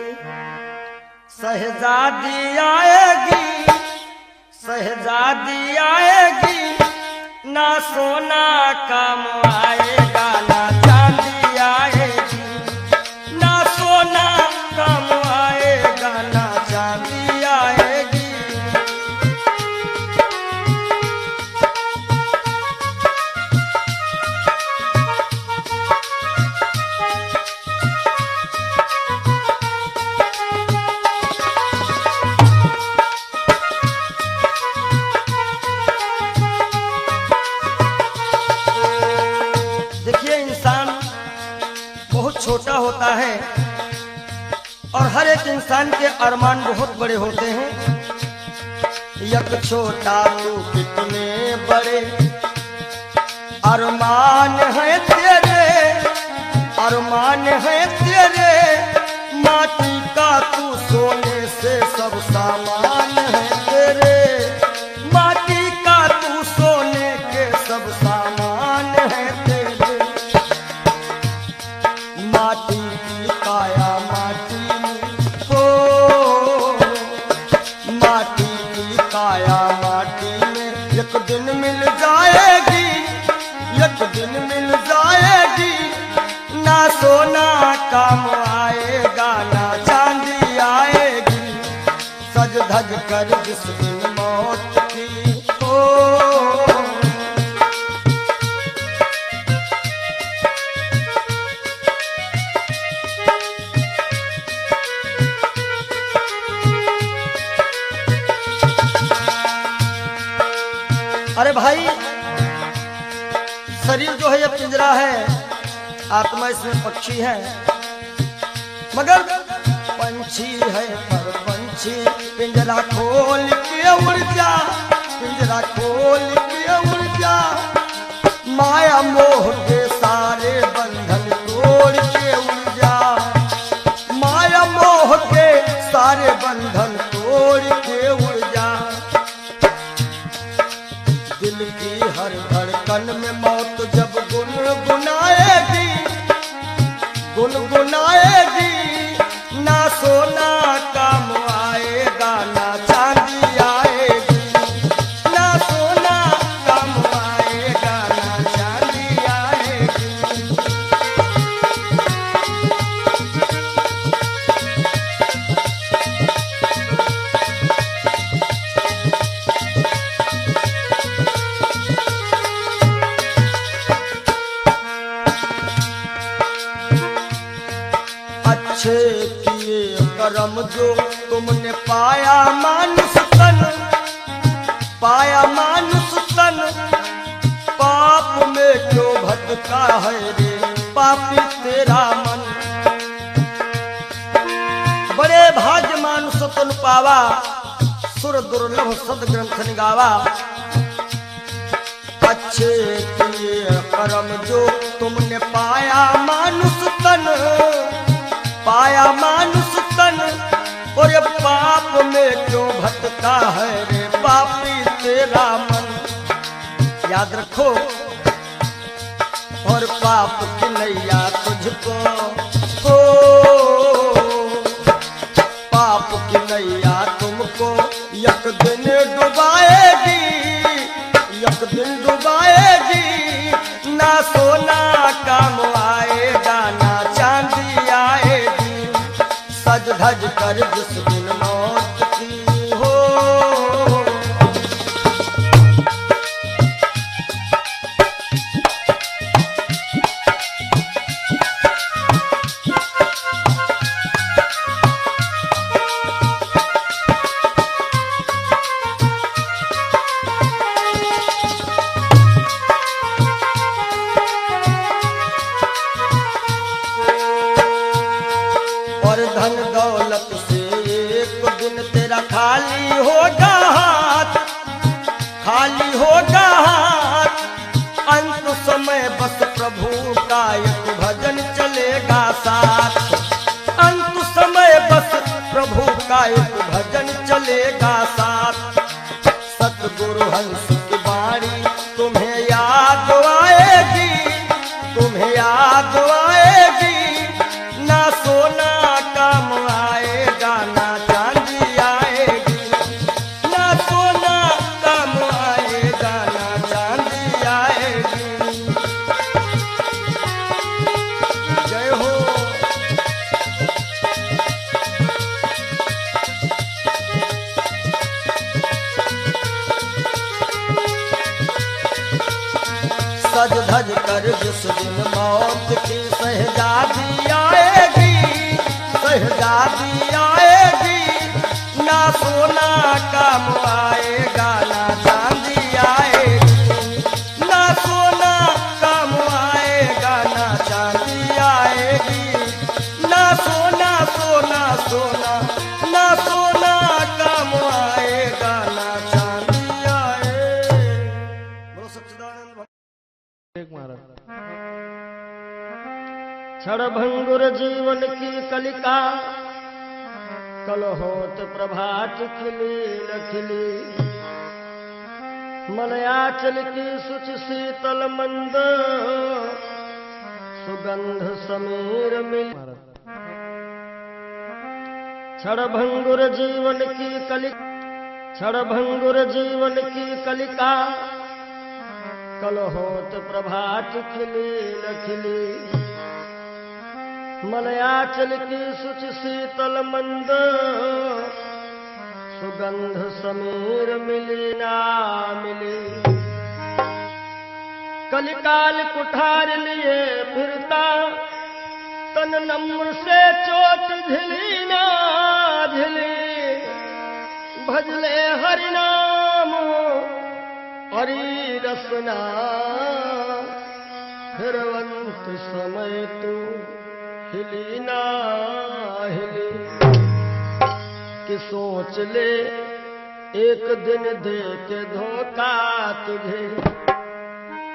शहजादी आएगी, शहजादी आएगी, ना सोना काम आएगा ना चांदी आएगी, ना सोना काम आएगा ना चांदी आएगी। देखिए इंसान बहुत छोटा होता है और हर एक इंसान के अरमान बहुत बड़े होते हैं। यक छोटा तू कितने बड़े अरमान है तेरे, अरमान है तेरे, माटी का तू सोने से सब सामान है तेरे, माटी का तू सोने के सब सामान है तेरे। माटी की काया माटी में हो, माटी की काया माटी में एक दिन मिल जाएगी, एक दिन मिल जाएगी, ना सोना काम आएगा ना चांदी आएगी। सज धज कर जिस दिन मौत की हो। अरे भाई शरीर जो है ये पिंजरा है, आत्मा इसमें पक्षी है, मगर पंछी है पर पंछी पिंजरा खोल के उड़ जा, पिंजरा खोल के उड़ जा, माया मोह के सारे बंधन तोड़ के उड़ जा, माया मोह के सारे बंधन तोड़ के उड़ जा। दिल की हर धड़कन में मौत जब गुनगुनाएगी, गुनगुनाएगी, ना सोना काम आएगा ना चांदी आएगी, ना सोना काम आएगा ना चांदी आएगी। अच्छे किए कर्म जो तुमने पाया मानुष तन, पाया मानुष तन, पाप में क्यों भटका है रे पापी तेरा मन। सुतन पावा, सुर दुर्लभ सद ग्रंथ निगावा। अच्छे किए कर्म जो तुमने पाया मानुष तन, पाया मानुष तन, और ये पाप में क्यों भटका है रे पापी तेरा मन। याद रखो, और पाप की नैया तुझको हो, पाप की नैया तुमको एक दिन डुबाएगी, एक दिन डुबाएगी। ना सोना काम आएगा, ना चांदी आएगी। सज धज कर जिस दिन मौत की हो, धन दौलत से एक दिन तेरा खाली होगा हाथ, खाली होगा हाथ। अंत समय बस प्रभु का एक भजन चलेगा साथ, अंत समय बस प्रभु का एक भजन चलेगा साथ। सतगुरु हंस की बाणी तुम्हें याद आएगी, तुम्हें याद आएगी। ना सोना काम आएगा, ना चांदी आएगी। ना सोना काम आएगा, ना चांदी आएगी। जय हो। सज धज कर जिस दिन मौत की शहजादी आएगी, शहजादी आएगी। ना सोना काम आएगा, ना चांदी आएगी। ना सोना काम आएगा, ना चांदी आएगी। ना सोना सोना सोना, ना सोना काम आएगा, ना चांदी आएगी। बोलो सच्चिदानंद क्षणभंगुर जीवन की कलिका, कल होत प्रभात खिली न खिली। मलयाचल की सुच शीतल मंद, सुगंध समीर मिल। क्षणभंगुर जीवन की कलिका, क्षणभंगुर जीवन की कलिका, कल होत प्रभात खिली न खिली। मलयाचल की सुच शीतल मंद, सुगंध समीर मिली ना मिली। कलिकाल कुठार लिए फिरता, तन नम्र से चोट झिली ना झिली। भजले हरि नाम हरि रसना, फिरवंत समय तू हिली ना हिली। कि सोच ले एक दिन दे के धोखा तुझे,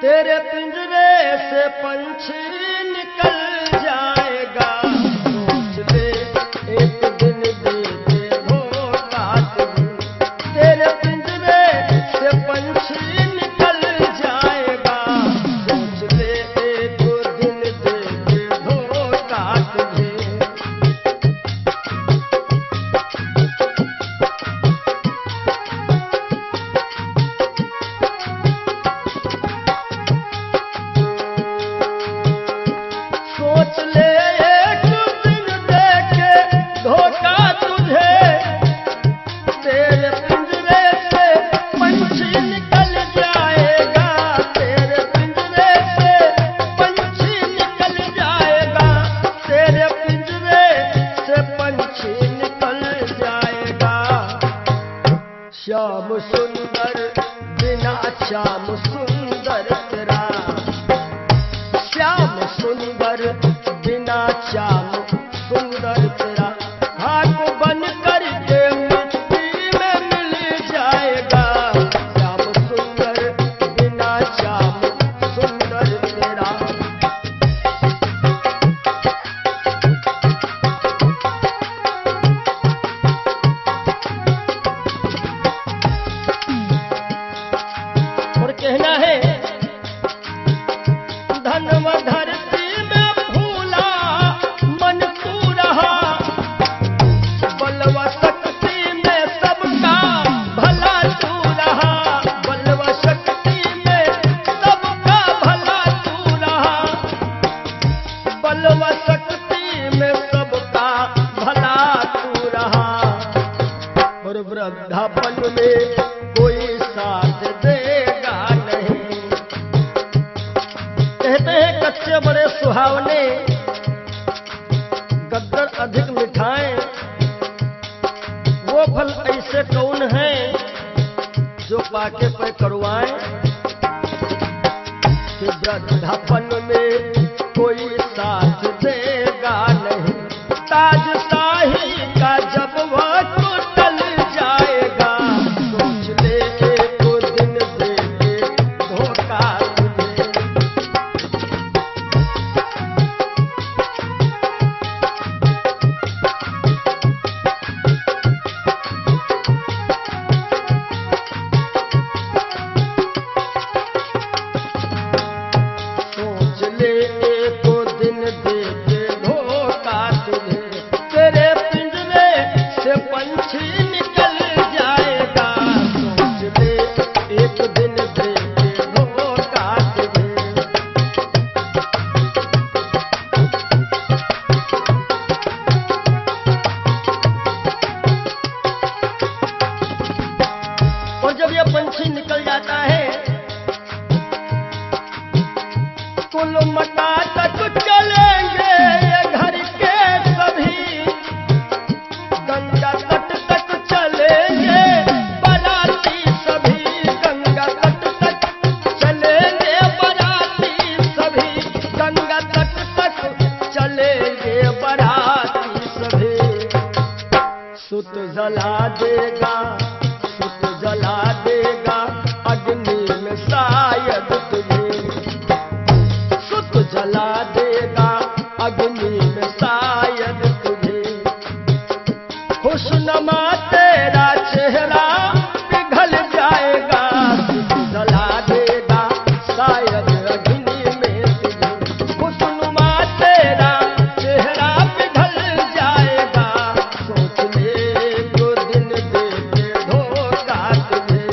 तेरे पिंजरे से पंछी निकल जाएगा। सोच ले एक दिन दे के धोखा तुझे, तेरे पिंजरे से पंछी निकल जाएगा। सोच ले एक दिन दे के धोखा तुझे। सोच ले एक दिन दे के धोखा तुझे, तेरे पिंजरे से पंछी निकल जाएगा। तेरे पिंजरे से पंछी निकल जाएगा। तेरे पिंजरे से पंछी निकल जाएगा। श्याम सुंदर बिना श्याम सुंदर तेरा, श्याम सुंदर बिना श्याम सुंदर तेरा। खाक बन कर के वृद्धापन में कोई साथ देगा नहीं। कहते हैं कच्चे बड़े सुहावने, गद्दर अधिक मिठाएं। वो फल ऐसे कौन है जो पाके पे करुआएं। कि वृद्धापन में कोई साथ देगा नहीं, ताज शाही का जब वक्त टल जाएगा, सोच ले एक दिन देंगे धोखा तुझे। सोच ले एक दिन देंगे धोखा तुझे, तेरे पिंजरे से पंछी निकल जाएगा, सोच ले एक दिन देंगे धोखा तुझे। और जब यह पंछी निकल जाता है, कुल मटा तक चलेंगे ये घर के सभी, गंगा तट तक चलेंगे बाराती सभी, गंगा तट तक चलेंगे बाराती सभी, गंगा तट तक चलेंगे बाराती सभी। सुत जला देगा, सुत जला देगा अग्नि में शायद तुझे, सुत जला देगा अग्नि में शायद तुझे। खुशनुमा तेरा चेहरा पिघल जाएगा, सुत जला देगा शायद अग्नि में तुझे। खुशनुमा तेरा चेहरा पिघल जाएगा, सोच ले एक दिन देंगे धोखा तुझे।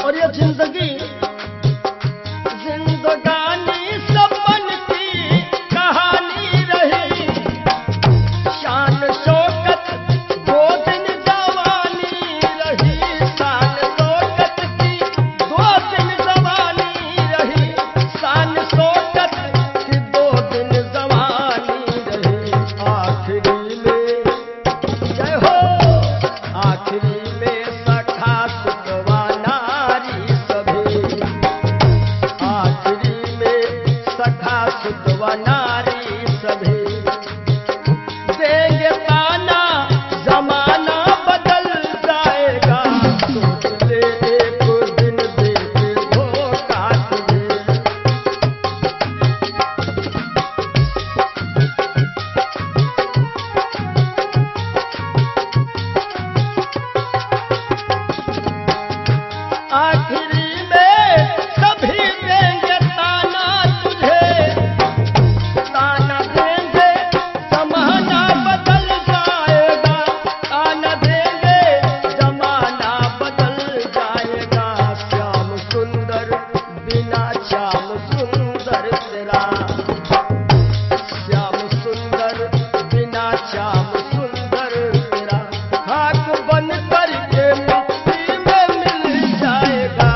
और ये जिंदगी जिंदगानी सपन की कहानी रही, शान शौकत दो दिन जवानी रही, शान शौकत की दो दिन जवानी रही, शान शौकत की दो दिन जवानी रही। आखिरी में जय हो, आखिरी में सखा सुतवा नारी सभी, आखिरी में सखा सुतवा नारी सभी। देंगे ताना जमाना बदल जाएगा, सोच ले एक दिन देंगे धोखा तुझे। आखिरी में सभी देंगे ताना तुझे, ताना देंगे जमाना बदल जाएगा, ताना देंगे जमाना बदल जाएगा। श्याम सुंदर बिना श्याम सुंदर तेरा, श्याम सुंदर बिना श्याम सुंदर तेरा, खाक बन करके मिट्टी में मिल जाएगा,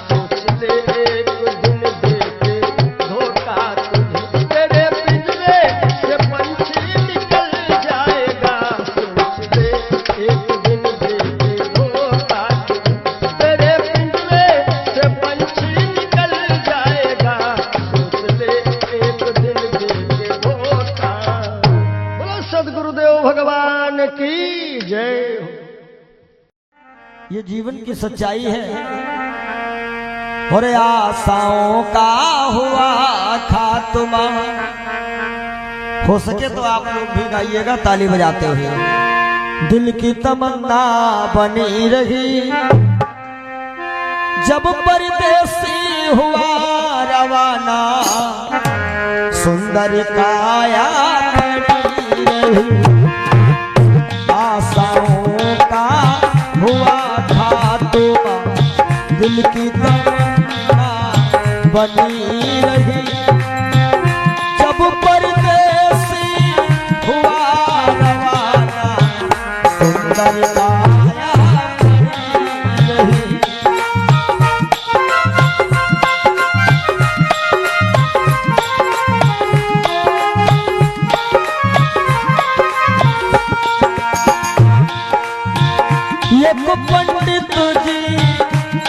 सोच ले एक दिन देंगे धोखा तुझे। तेरे पिंजरे से पंछी निकल जाएगा, सोच ले एक दिन देंगे धोखा तुझे। तेरे पिंजरे से पंछी निकल जाएगा, सोच ले एक दिन देंगे धोखा। बोलो सद्गुरुदेव भगवान की जय हो। ये जीवन की सच्चाई है। और आशाओं का हुआ खात्मा। हो सके तो आप लोग भी गाइएगा ताली बजाते हुए। दिल की तमन्ना बनी रही जब परदेसी हुआ रवाना, सुंदर काया खड़ी रही। रही। आशाओं का हुआ था तोबा, दिल की तमन्ना बनी रही। जब परदेसी हुआ रवाना, सुंदर काया बनी रही। एक पंडित जी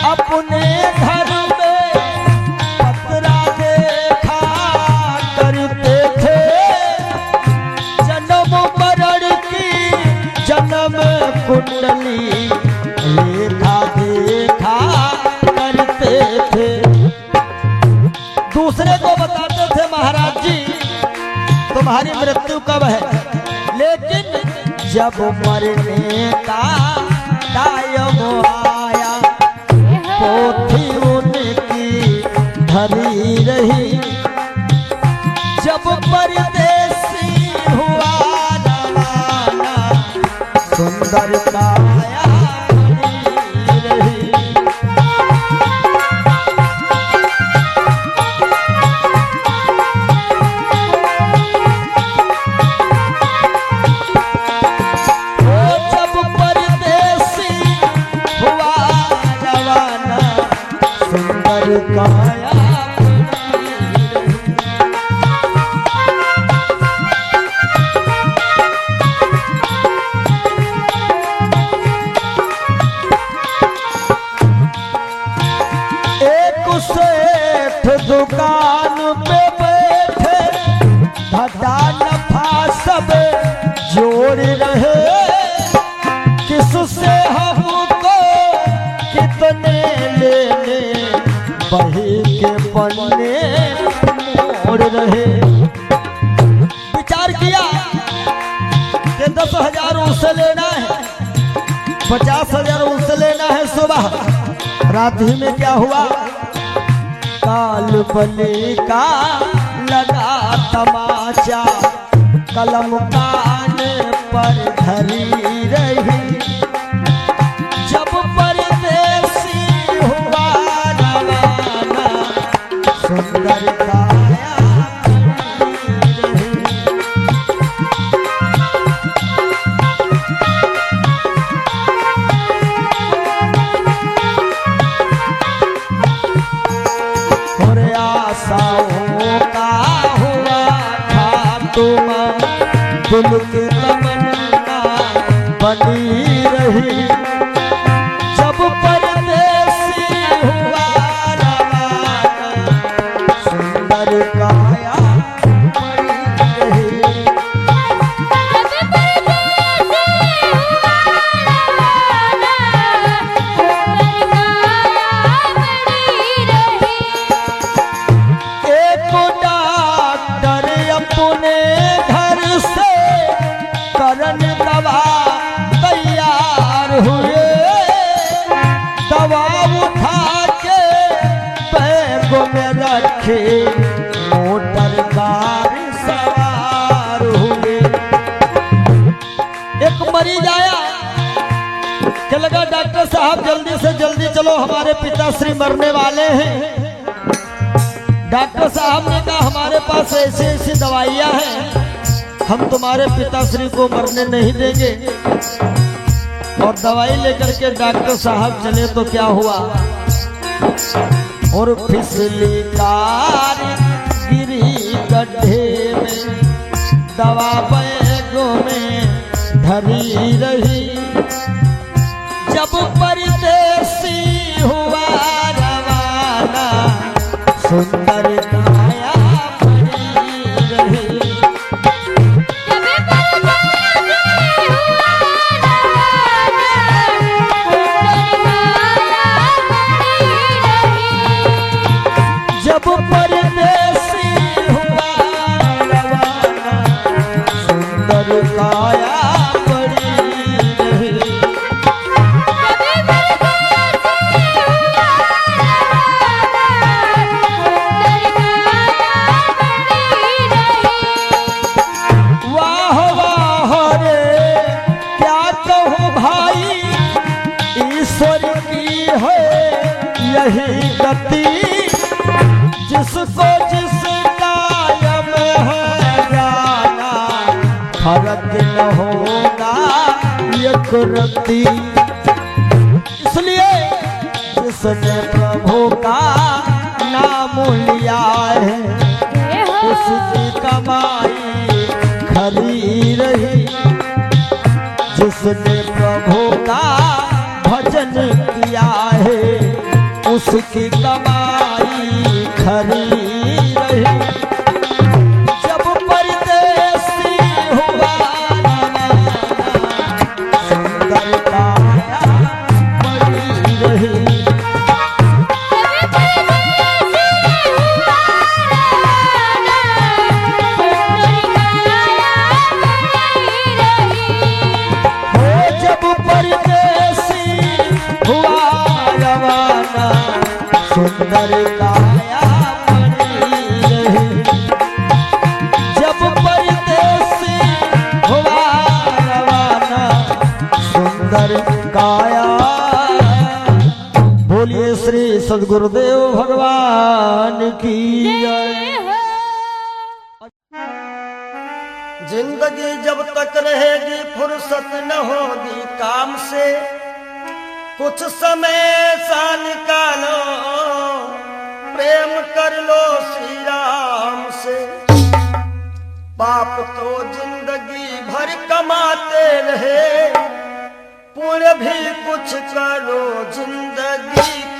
अपने घर में पतरा देखा करते थे, जन्म मरण की जन्म कुंडली लेखा देखा करते थे। दूसरे को बताते थे महाराज जी तुम्हारी मृत्यु कब है, लेकिन जब मरने का टाइम आया पोथी उनकी धरी रही। जब परदेसी हुआ रवाना, सुंदर काया बनी रही। काया एक सेठ दुकान पे बैठे, घाटा नफा सब जोड़ रहे। किससे हमको कितने लेने, बही के पन्ने मोड़ रहे। विचार किया कि 10,000 उससे लेना है, 50,000 उससे लेना है। सुबह रात ही में क्या हुआ, काल बली का लगा तमाचा, कलम कान पर धरी रही। जब परदेसी हुआ रवाना, सुंदर काया बनी रही। और आशाओं का हुआ था तुम, दिल की तमन्ना बनी रही। जब परदेसी हुआ रवाना, सुंदर काया बनी रही। एक डॉक्टर अपने घर से करन दवा तैयार हुए। दवा उठा के बैग में रखे, मोटर कार सवार हुए। एक मरीज आया कि लगा डॉक्टर साहब जल्दी से जल्दी चलो, हमारे पिताश्री मरने वाले हैं। डॉक्टर साहब ने कहा हमारे पास ऐसी ऐसी दवाइयां हैं, हम तुम्हारे पिताश्री को मरने नहीं देंगे। और दवाई लेकर के डॉक्टर साहब चले तो क्या हुआ, और फिसली कार गिरी गड्ढे में, दवा बैगों में धरी रही। जब परदेसी हुआ रवाना, सुंदर काया बनी रही। जब परदेसी हुआ रवाना, सुंदर काया बनी रही गति, जिसको जिसका यम है जाना, फर्क न होगा एक रत्ती। इसलिए जिसने प्रभु का नाम लिया है, उसकी कमाई खरी रही। जिसने प्रभु का भजन किया है, उसकी कमाई खरी रही। जब परदेसी हुआ सुंदर काया बड़ी रही। सुंदर काया बनी रही। जब परदेसी हुआ रवाना, सुंदर काया। बोलिए श्री सद्गुरुदेव भगवान की जय। जिंदगी जब तक रहेगी फुर्सत न होगी काम से, कुछ समय सा निकालो प्रेम कर लो श्री राम से। पाप तो जिंदगी भर कमाते रहे, पुण्य भी कुछ करो जिंदगी